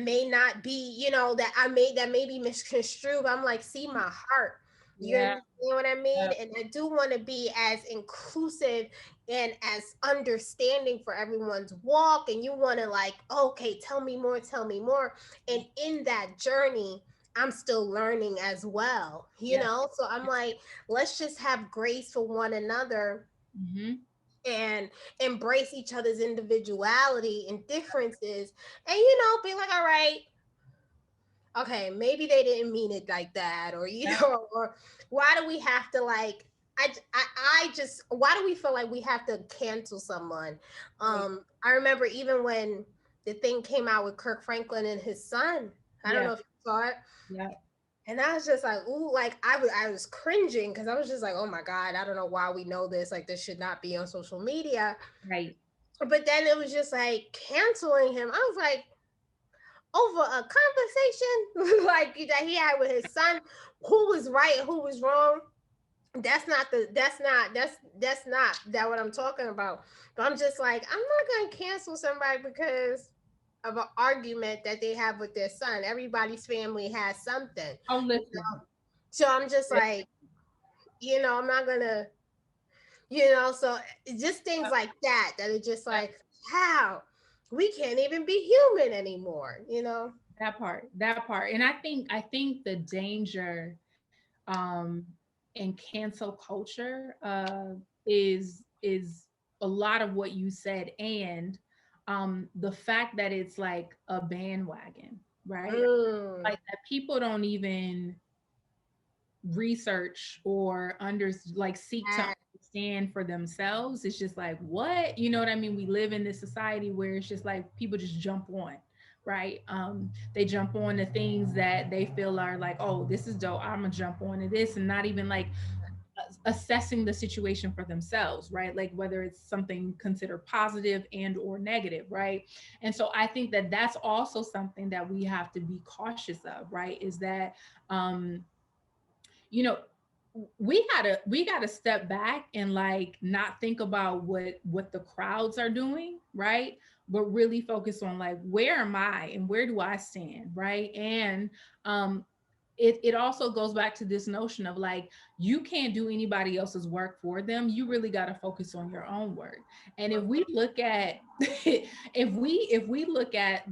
may not be, that may be misconstrued. I'm like, see my heart. You understand what I mean? And I do want to be as inclusive and as understanding for everyone's walk. And you want to like, okay, tell me more, tell me more. And in that journey, I'm still learning as well, So I'm like, let's just have grace for one another. And embrace each other's individuality and differences, and be like, all right, okay, maybe they didn't mean it like that, or or why do we have to like, I just, why do we feel like we have to cancel someone? I remember even when the thing came out with Kirk Franklin and his son, I don't know if you saw it. And I was just like, ooh, like I was cringing, because I was just like, oh my God, I don't know why we know this. Like, this should not be on social media. Right. But then it was just like canceling him. I was like, over a conversation like that he had with his son, who was right and who was wrong. That's not what I'm talking about. But I'm just like, I'm not gonna cancel somebody because of an argument that they have with their son. Everybody's family has something. Oh, listen. So I'm just like, I'm not gonna, so just things like that are just like, how we can't even be human anymore, That part. And I think the danger in cancel culture is a lot of what you said, and the fact that it's like a bandwagon, right? Like that people don't even research or seek to understand for themselves. It's just like, what, you know what I mean? We live in this society where it's just like people just jump on, right? They jump on the things that they feel are like, oh, this is dope, I'm gonna jump on to this, and not even like assessing the situation for themselves, right? Like whether it's something considered positive and or negative, right? And so I think that that's also something that we have to be cautious of, right? Is that we gotta step back and like not think about what the crowds are doing, right? But really focus on like, where am I and where do I stand, right? And it also goes back to this notion of like, you can't do anybody else's work for them. You really got to focus on your own work. And if we look at if we look at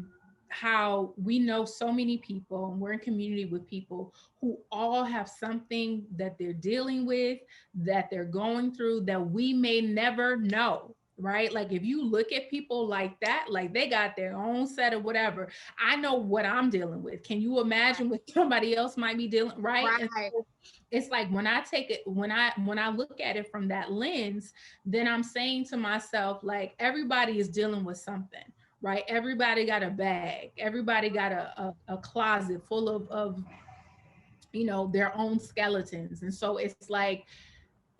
how we know so many people and we're in community with people who all have something that they're dealing with, that they're going through, that we may never know, right? Like if you look at people like that, like they got their own set of whatever. I know what I'm dealing with. Can you imagine what somebody else might be dealing, right? And so it's like when I take it, when I look at it from that lens, then I'm saying to myself, like, everybody is dealing with something, right? Everybody got a bag. Everybody got a closet full of their own skeletons. And so it's like,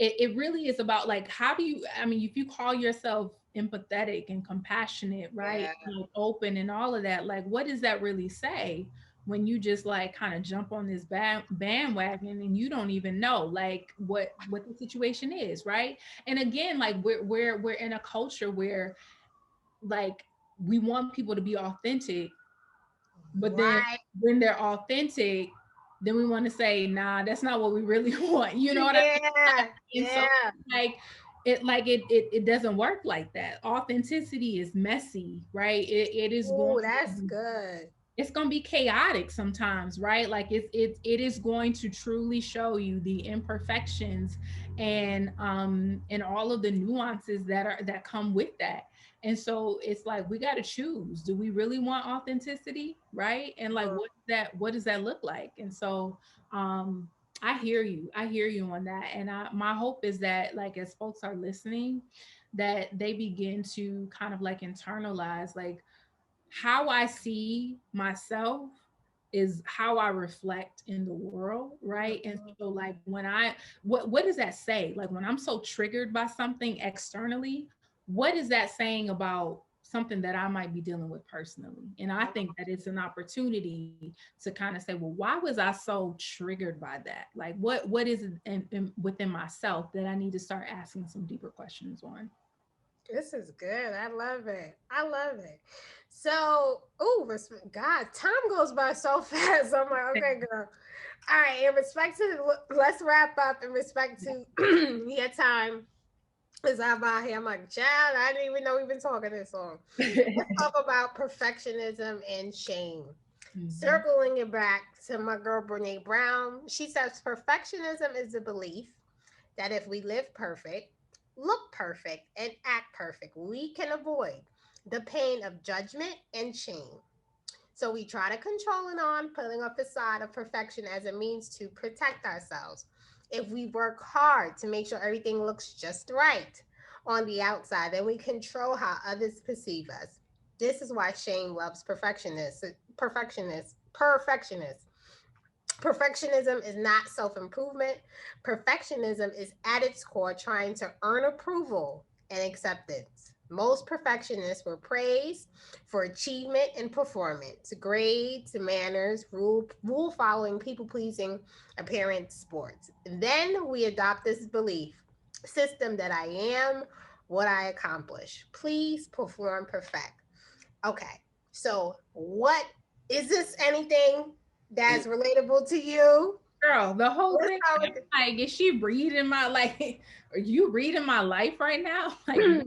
it really is about like, how do you, I mean, if you call yourself empathetic and compassionate, right? And open and all of that, like, what does that really say when you just like kind of jump on this bandwagon and you don't even know like what the situation is, right? And again, like we're in a culture where like we want people to be authentic, but then when they're authentic, then we want to say, nah, that's not what we really want. You know what I mean? And so like, it doesn't work like that. Authenticity is messy, right? It is Oh, going that's to good. it's going to be chaotic sometimes, right? Like it is going to truly show you the imperfections and all of the nuances that come with that. And so it's like we got to choose, do we really want authenticity, right? And like what does that look like? And so um I hear you on that. And my hope is that, like, as folks are listening, that they begin to kind of like internalize, like, how I see myself is how I reflect in the world, right? And so like when what does that say? Like when I'm so triggered by something externally, what is that saying about something that I might be dealing with personally? And I think that it's an opportunity to kind of say, well, why was I so triggered by that? Like what is it within myself that I need to start asking some deeper questions on? This is good. I love it. I love it. So, oh, God, time goes by so fast. I'm like, okay, girl. All right. In respect to, let's wrap up in respect to your time. As I'm out here, I'm like, child, I didn't even know we've been talking this long. Let's talk about perfectionism and shame. Mhm. Circling it back to my girl, Brene Brown, she says perfectionism is the belief that if we live perfect, look perfect, and act perfect, we can avoid the pain of judgment and shame. So we try to control it on, putting a facade of perfection as a means to protect ourselves. If we work hard to make sure everything looks just right on the outside, then we control how others perceive us. This is why shame loves perfectionists. Perfectionism is not self improvement. Perfectionism is at its core trying to earn approval and acceptance. Most perfectionists were praised for achievement and performance, grades, manners, rule following, people pleasing, appearance, sports. Then we adopt this belief system that I am what I accomplish. Please perform perfect. Okay, so what is this anything that's relatable to you? Girl, the whole Let's thing, start I'm like, is she reading my, like, are you reading my life right now? Like, with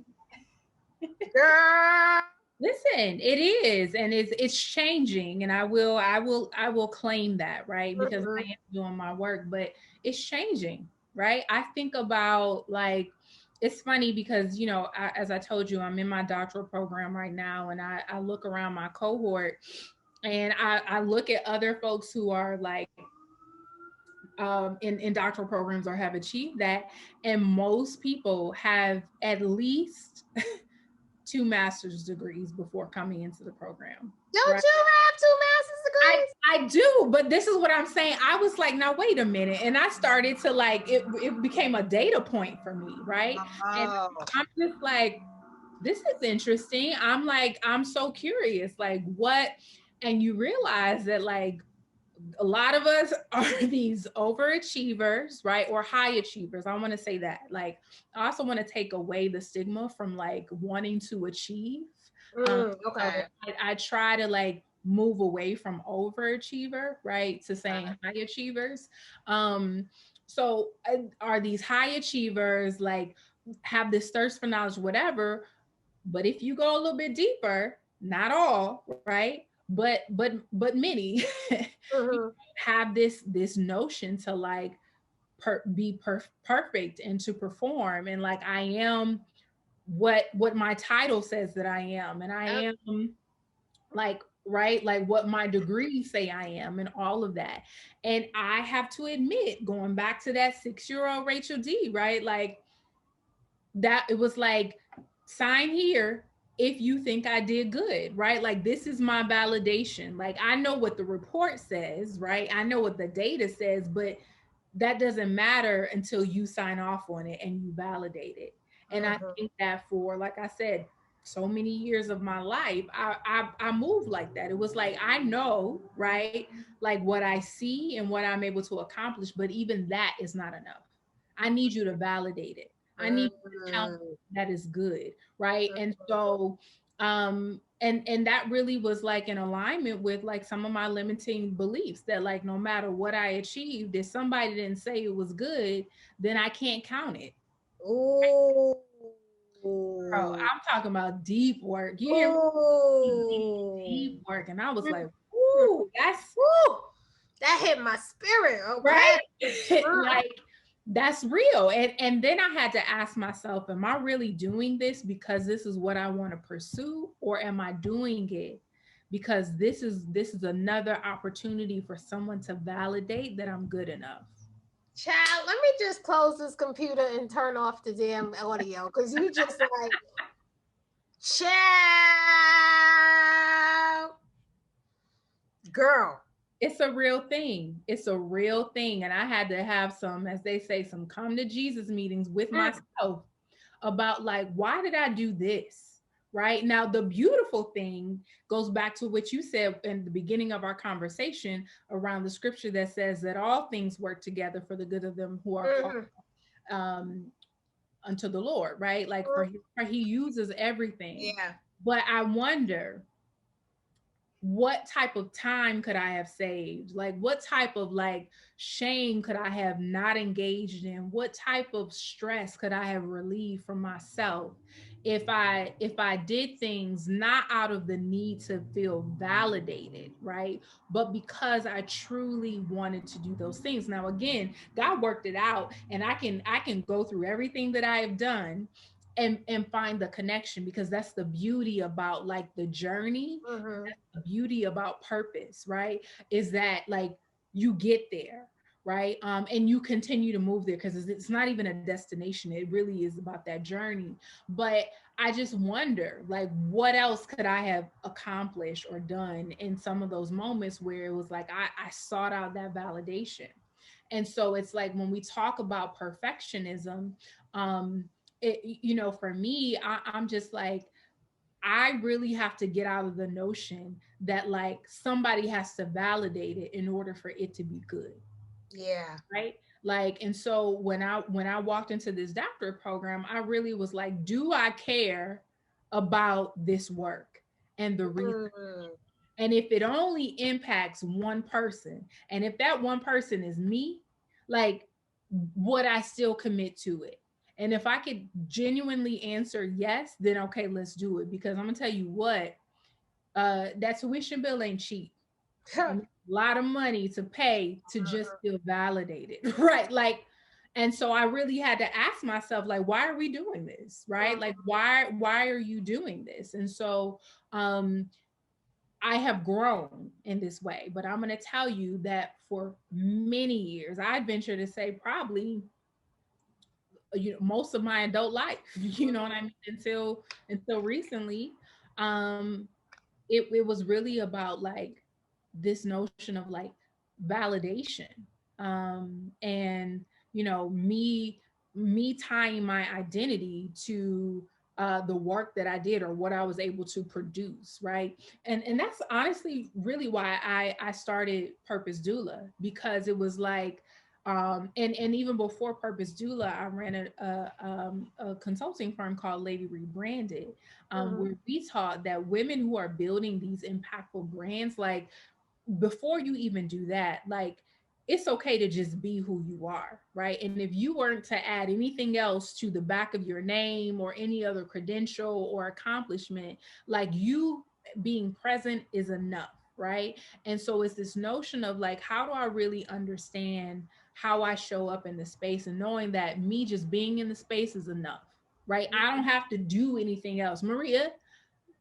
girl. listen, it is, and it's changing, and I will claim that, right? Because I Mhm. am doing my work, but it's changing, right? I think about, like, it's funny because, as I told you, I'm in my doctoral program right now, and I look around my cohort, and I look at other folks who are like in doctoral programs or have achieved that. And most people have at least two master's degrees before coming into the program. Don't Right. you have two master's I, degrees? I do, but this is what I'm saying. I was like, now wait a minute. And I started to like, it became a data point for me. Right. And Oh. I'm just like, this is interesting. I'm like, I'm so curious, like what, and you realize that like a lot of us are these overachievers, right? Or high achievers. I want to say that. Like, I also want to take away the stigma from like wanting to achieve. Um, so Okay. I try to like move away from overachiever, right, to saying high achievers. So are these high achievers like have this thirst for knowledge, whatever? But if you go a little bit deeper, not all, right? But many Mhm. have this notion to like perfect and to perform, and like I am what my title says that I am, and I Yep. am like, right, like what my degrees say I am, and all of that. And I have to admit, going back to that 6-year old Rachel D, right, like that, it was like, sign here if you think I did good, right? Like this is my validation. Like I know what the report says, right? I know what the data says, but that doesn't matter until you sign off on it and you validate it. And I Mhm. think that for, like I said, so many years of my life, I moved like that. It was like I know, right, like what I see and what I'm able to accomplish, but even that is not enough. I need you to validate it. I need you to tell me Mhm. that is good, right? And so and that really was like in alignment with like some of my limiting beliefs, that like no matter what I achieved, if somebody didn't say it was good, then I can't count it. Ooh. Bro, I'm talking about deep work. You hear me? Ooh. Deep work. And I was like, Mm. ooh, that's Woo! That hit my spirit, okay? right. Like that's real. And then I had to ask myself, am I really doing this because this is what I want to pursue, or am I doing it because this is another opportunity for someone to validate that I'm good enough? Child, let me just close this computer and turn off the damn audio because you just like, child, girl. It's a real thing. It's a real thing. And I had to have some, as they say, some come to Jesus meetings with Mm. myself about like, why did I do this? Right now, the beautiful thing goes back to what you said in the beginning of our conversation around the scripture that says that all things work together for the good of them who are called Mhm. um, unto the Lord, right? Like for he uses everything. Yeah. But I wonder, what type of time could I have saved? Like what type of like shame could I have not engaged in? What type of stress could I have relieved from myself if I did things not out of the need to feel validated, right? But because I truly wanted to do those things. Now again, God worked it out, and I can go through everything that I have done and find the connection, because that's the beauty about like the journey, Mhm. the beauty about purpose, right? Is that like you get there, right? And you continue to move there, because it's not even a destination. It really is about that journey. But I just wonder, like, what else could I have accomplished or done in some of those moments where it was like I sought out that validation. And so it's like when we talk about perfectionism, for me, I'm just like, I really have to get out of the notion that like somebody has to validate it in order for it to be good, Yeah. right? Like, and so when I walked into this doctorate program, I really was like, do I care about this work and the research? Mm. And if it only impacts one person, and if that one person is me, like, would I still commit to it? And if I could genuinely answer yes, then okay, let's do it. Because I'm gonna tell you what, that tuition bill ain't cheap, and a lot of money to pay to just feel validated, right? Like, and so I really had to ask myself, like, why are we doing this, right? Like, why are you doing this? And so, um, I have grown in this way, but I'm going to tell you that for many years, I'd venture to say probably most of my adult life, you know what I mean, until recently, um, it was really about like this notion of like validation, and me tying my identity to the work that I did or what I was able to produce, right? And that's honestly really why I started Purpose Doula, because it was like, and even before Purpose Doula, I ran a consulting firm called Lady Rebranded, Mhm. where we taught that women who are building these impactful brands, like, before you even do that, like, it's okay to just be who you are, right? And if you weren't to add anything else to the back of your name or any other credential or accomplishment, like, you being present is enough, right? And so it's this notion of like, how do I really understand how I show up in the space, and knowing that me just being in the space is enough, right? I don't have to do anything else. Maria,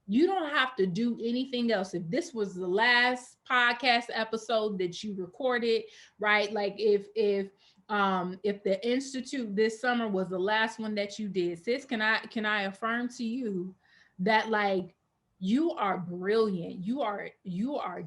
you don't have to do anything else. If this was the last podcast episode that you recorded, right? Like, if the institute this summer was the last one that you did, sis, can I affirm to you that like you are brilliant, you are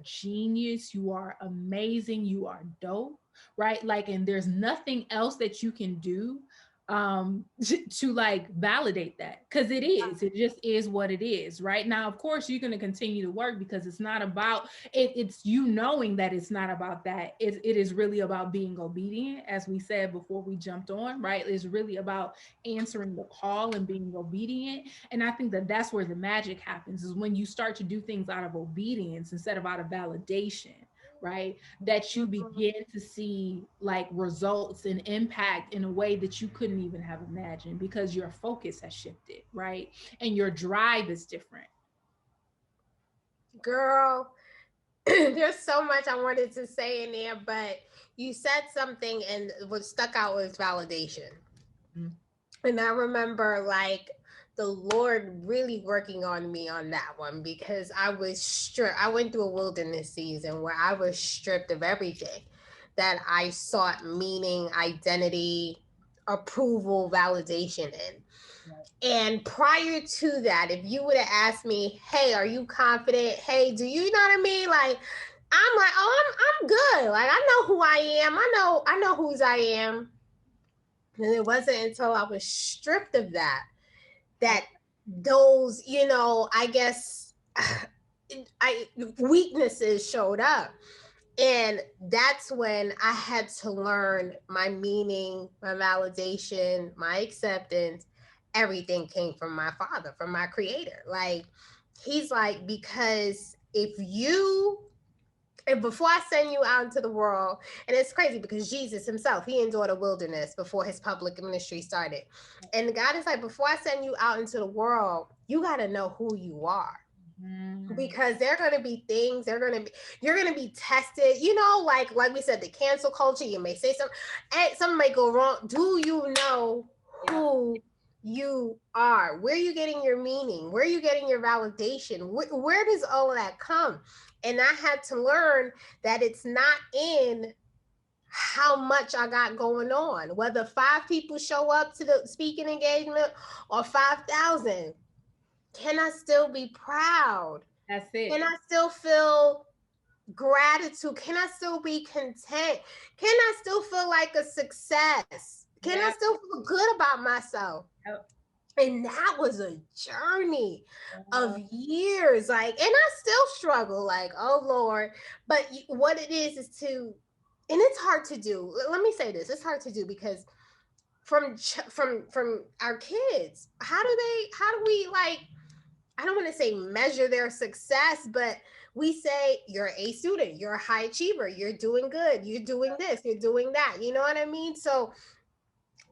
genius, you are amazing, you are dope, right? Like, and there's nothing else that you can do to like validate that, because it just is what it is. Right now, of course, you're going to continue to work, because it's not about it, it's you knowing that it's not about that. It is really about being obedient, as we said before we jumped on, right? It's really about answering the call and being obedient. And I think that that's where the magic happens, is when you start to do things out of obedience instead of out of validation, right? That you begin to see like results and impact in a way that you couldn't even have imagined because your focus has shifted, right? And your drive is different. Girl, there's so much I wanted to say in there, but you said something and what stuck out was validation. Mm. And I remember like the Lord really working on me on that one because I was stripped. I went through a wilderness season where I was stripped of everything that I sought meaning, identity, approval, validation in. Right. And prior to that, if you would have asked me, hey, are you confident? Hey, do you know what I mean? Like, I'm like, oh, I'm good. Like, I know who I am. I know whose I am. And it wasn't until I was stripped of that those, you know, I guess weaknesses showed up. And that's when I had to learn my meaning, my validation, my acceptance. Everything came from my father, from my creator. Like, he's like, because and before I send you out into the world, and it's crazy because Jesus himself, he endured a wilderness before his public ministry started. And God is like, before I send you out into the world, you got to know who you are. Because there are going to be things, you're going to be tested, you know, like we said, the cancel culture, you may say something may go wrong. Do you know who you are? Where are you getting your meaning? Where are you getting your validation? Where does all of that come? And I had to learn that it's not in how much I got going on, whether 5 people show up to the speaking engagement or 5,000. Can I still be proud? That's it. Can I still feel gratitude? Can I still be content? Can I still feel like a success? Can I still feel good about myself? And that was a journey of years. Like, and I still struggle, like, oh Lord. But what it is to, and it's hard to do. Let me say this. It's hard to do because from our kids, how do we like, I don't want to say measure their success, but we say you're a student, you're a high achiever, you're doing good, you're doing this, you're doing that. You know what I mean? So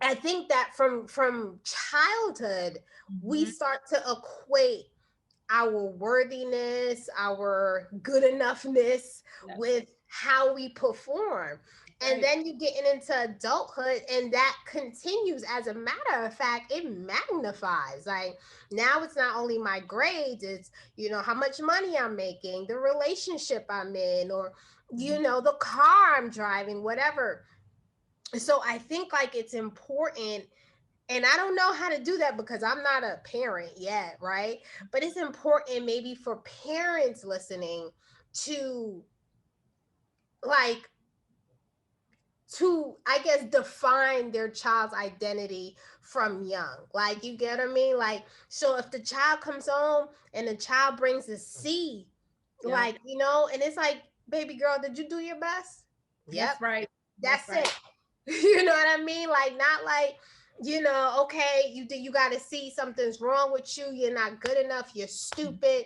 I think that from childhood, we start to equate our worthiness, our good enoughness with how we perform. And then you get into adulthood and that continues. As a matter of fact, it magnifies. Like, now it's not only my grades, it's, you know, how much money I'm making, the relationship I'm in, or, you know, the car I'm driving, whatever. So I think like it's important, and I don't know how to do that because I'm not a parent yet, right? But it's important maybe for parents listening to like, I guess, define their child's identity from young. Like, you get what I mean? Like, so if the child comes home and the child brings a C, like, you know, and it's like, baby girl, did you do your best? That's right. That's it. You know what I mean? Like, not like, you know, okay, you got to see something's wrong with you. You're not good enough. You're stupid.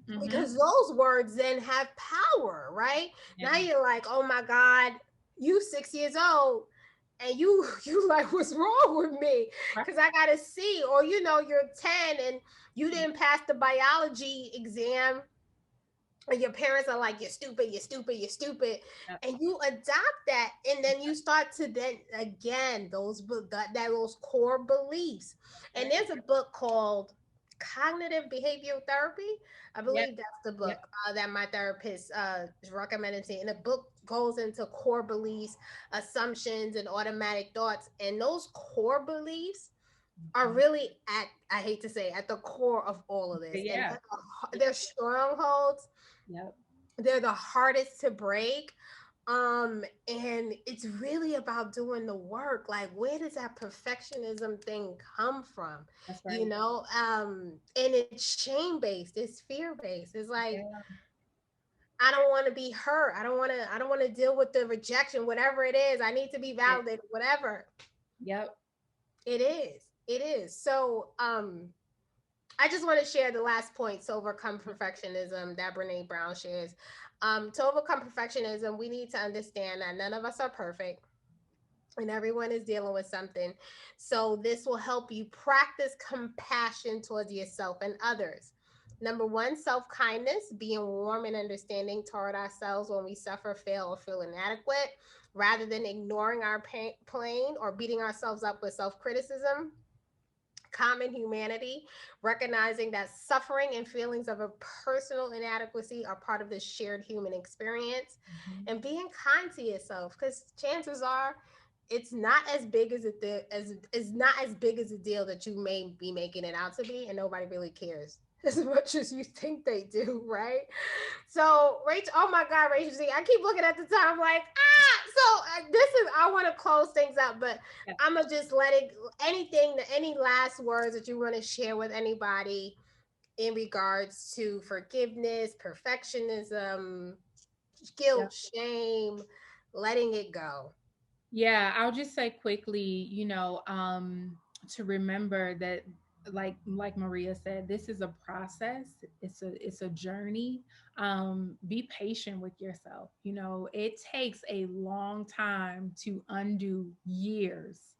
Because those words then have power, right? Now you're like, oh my God, you 6 years old and you like, what's wrong with me? Because I got to see. Or, you know, you're 10 and you didn't pass the biology exam. And your parents are like, you're stupid, you're stupid, you're stupid. And you adopt that. And then you start to then, again, those core beliefs. And there's a book called Cognitive Behavioral Therapy. I believe that's the book that my therapist recommended to me. And the book goes into core beliefs, assumptions, and automatic thoughts. And those core beliefs are really I hate to say, at the core of all of this. And they're strongholds. They're the hardest to break. And it's really about doing the work. Like, where does that perfectionism thing come from? You know, and it's shame-based, it's fear-based. It's like, I don't want to be hurt. I don't want to deal with the rejection, whatever it is. I need to be validated, whatever. It is. So, I just want to share the last point to overcome perfectionism that Brene Brown shares. To overcome perfectionism, we need to understand that none of us are perfect and everyone is dealing with something. So, this will help you practice compassion towards yourself and others. Number one, self kindness, being warm and understanding toward ourselves when we suffer, fail, or feel inadequate, rather than ignoring our pain or beating ourselves up with self criticism. Common humanity, recognizing that suffering and feelings of a personal inadequacy are part of the shared human experience, Mhm. and being kind to yourself, because chances are it's not as big as it's not as big as a deal that you may be making it out to be, and nobody really cares as much as you think they do, right? So, Rachel, oh my God, Rachel, see, I keep looking at the time like, ah. So, this is, I want to close things up, but Yeah. I'm going to just let it, anything, any last words that you want to share with anybody in regards to forgiveness, perfectionism, Yeah. guilt, shame, letting it go. Yeah, I'll just say quickly, to remember that, like Maria said, this is a process. It's a journey. Be patient with yourself. It takes a long time to undo years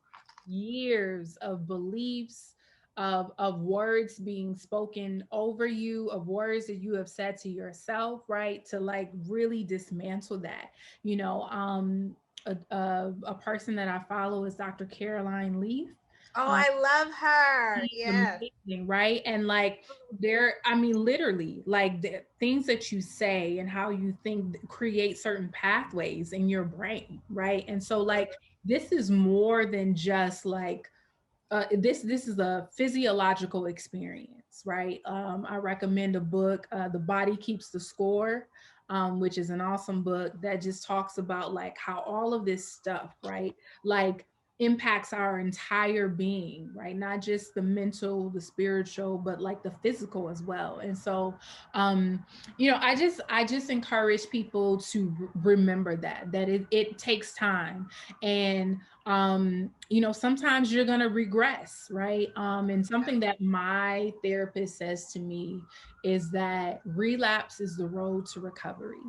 of beliefs, of words being spoken over you, of words that you have said to yourself, right? To like really dismantle that. You know, a person that I follow is Dr. Caroline Leaf. Oh, Um, I love her. she's Yes. amazing, right? And like I mean, literally, like the things that you say and how you think create certain pathways in your brain, right? And so, like, this is more than just like this is a physiological experience, right? I recommend a book, The Body Keeps the Score, which is an awesome book that just talks about like how all of this stuff, right? Like impacts our entire being, right? Not just the mental, the spiritual, but like the physical as well. And so, um, I just encourage people to remember that it takes time. And sometimes you're going to regress, right? And something that my therapist says to me is that relapse is the road to recovery.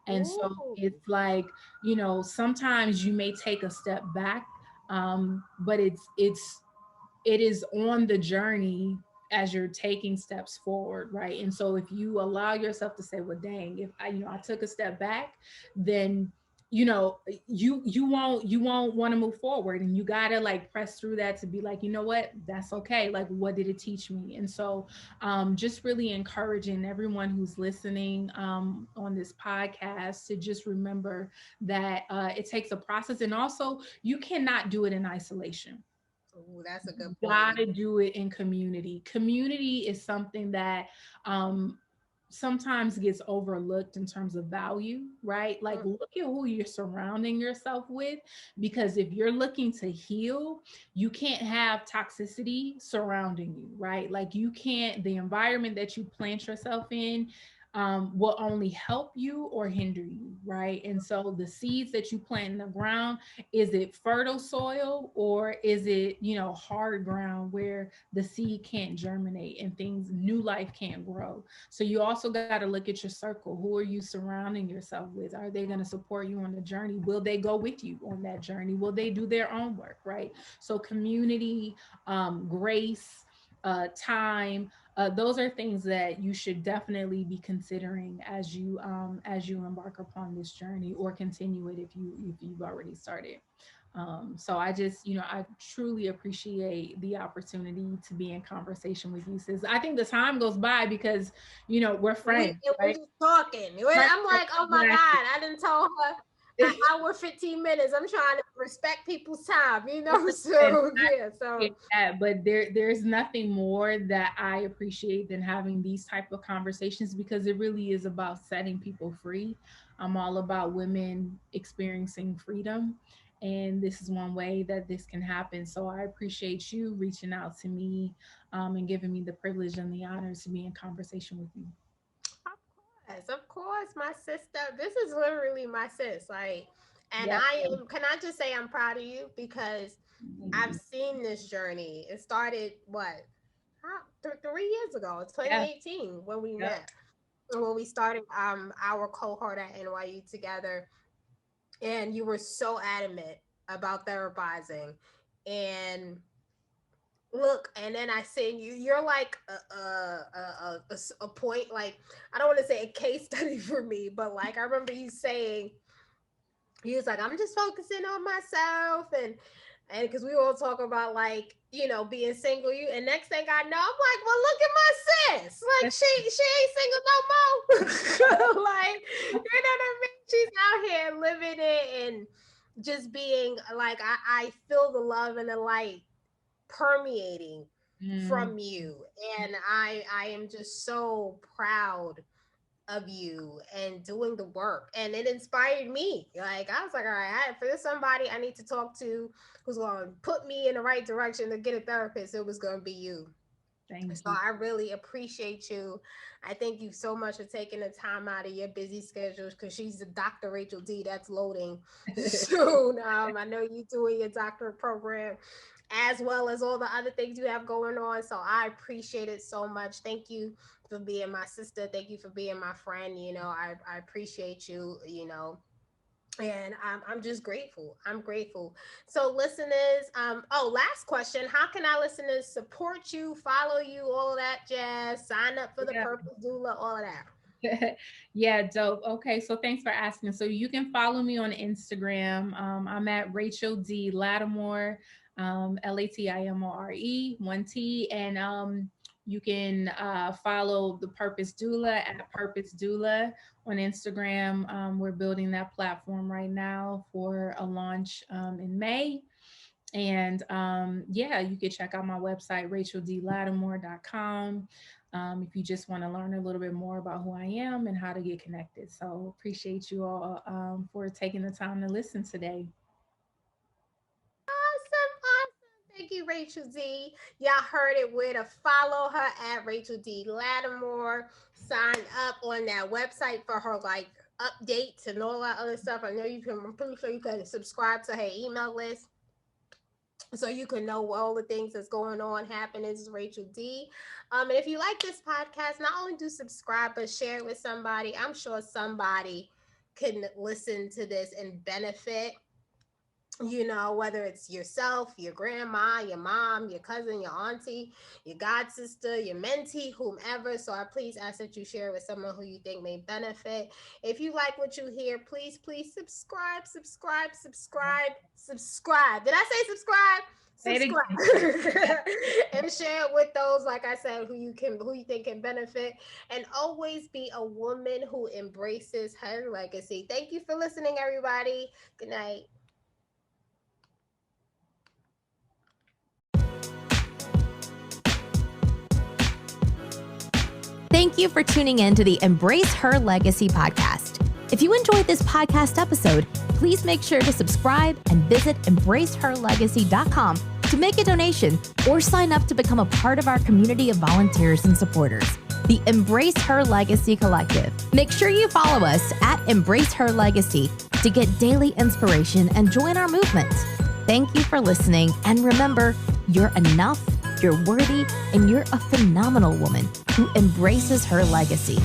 And so Ooh. it's like, sometimes you may take a step back, but it is on the journey as you're taking steps forward, right? And so if you allow yourself to say, well, dang, if I took a step back, then you won't want to move forward, and you gotta like press through that to be like, you know what, that's okay. Like, what did it teach me? And so just really encouraging everyone who's listening on this podcast to just remember that it takes a process, and also you cannot do it in isolation. Ooh, that's a good point. Gotta do it in community. Community is something that um sometimes gets overlooked in terms of value, right? Like Mm. look at who you're surrounding yourself with, because if you're looking to heal, you can't have toxicity surrounding you, right? Like you can't, the environment that you plant yourself in will only help you or hinder you, right? And so the seeds that you plant in the ground, is it fertile soil, or is it, hard ground where the seed can't germinate and things, new life can't grow? So you also got to look at your circle. Who are you surrounding yourself with? Are they going to support you on the journey? Will they go with you on that journey? Will they do their own work, right? So community, grace, time, those are things that you should definitely be considering as you embark upon this journey, or continue it if you've already started. So I just, I truly appreciate the opportunity to be in conversation with you, sis. I think the time goes by because, we're friends, We're right? just talking. Right. I'm like, oh my Exactly. God, I didn't tell her an hour, 15 minutes. I'm trying to respect people's time, you know? And So, I yeah. appreciate So, that, but there's nothing more that I appreciate than having these type of conversations, because it really is about setting people free. I'm all about women experiencing freedom, and this is one way that this can happen. So I appreciate you reaching out to me, and giving me the privilege and the honor to be in conversation with you. of course, my sister, this is literally my sis. Like, and Yep. can I just say I'm proud of you because Thank I've you. seen this journey. It started what? 3 years ago. It's 2018 when we met, when we started our cohort at NYU together. And you were so adamant about therapizing. And look, and then I seen you're like a point, like, I don't want to say a case study for me, but like I remember you saying, he was like, I'm just focusing on myself, and because we all talk about, like, you know, being single, and next thing I know, I'm like, well, look at my sis, like she ain't single no more. Like, you know what I mean? She's out here living it and just being like, I feel the love and the light permeating from you, and I am just so proud of you and doing the work, and it inspired me. Like, I was like, all right, if there's somebody I need to talk to who's going to put me in the right direction to get a therapist, it was going to be you. Thank you. So I really appreciate you. I thank you so much for taking the time out of your busy schedules, because she's the Dr. Rachel D. That's loading soon. I know you doing your doctorate program as well as all the other things you have going on. So I appreciate it so much. Thank you for being my sister. Thank you for being my friend. You know, I appreciate you, you know, and I'm just grateful. I'm grateful. So listeners, last question. How can our listeners support you, follow you, all of that jazz, sign up for the Purpose Doula, all of that? Yeah, dope. Okay, so thanks for asking. So you can follow me on Instagram. I'm at Rachel D. Latimore, Latimore, 1 T. And you can follow the Purpose Doula at Purpose Doula on Instagram. We're building that platform right now for a launch in May. And you can check out my website, racheldlatimore.com. If you just want to learn a little bit more about who I am and how to get connected. So appreciate you all for taking the time to listen today. Awesome. Thank you, Rachel D. Y'all heard it. Where to follow her at Rachel D. Latimore. Sign up on that website for her like updates and all that other stuff. I know you can. I'm pretty sure you can subscribe to her email list, so you can know all the things that's going on, happening. This is Rachel D. And if you like this podcast, not only do subscribe, but share it with somebody. I'm sure somebody can listen to this and benefit, you know, whether it's yourself, your grandma, your mom, your cousin, your auntie, your god sister, your mentee, whomever. So I please ask that you share it with someone who you think may benefit. If you like what you hear, please subscribe. Did I say subscribe? Subscribe. And share it with those, like I said, who you think can benefit. And always be a woman who embraces her legacy. Thank you for listening, everybody. Good night. Thank you for tuning in to the Embrace Her Legacy podcast. If you enjoyed this podcast episode, please make sure to subscribe and visit embraceherlegacy.com to make a donation or sign up to become a part of our community of volunteers and supporters, the Embrace Her Legacy Collective. Make sure you follow us at Embrace Her Legacy to get daily inspiration and join our movement. Thank you for listening, and remember, you're enough, you're worthy, and you're a phenomenal woman who embraces her legacy.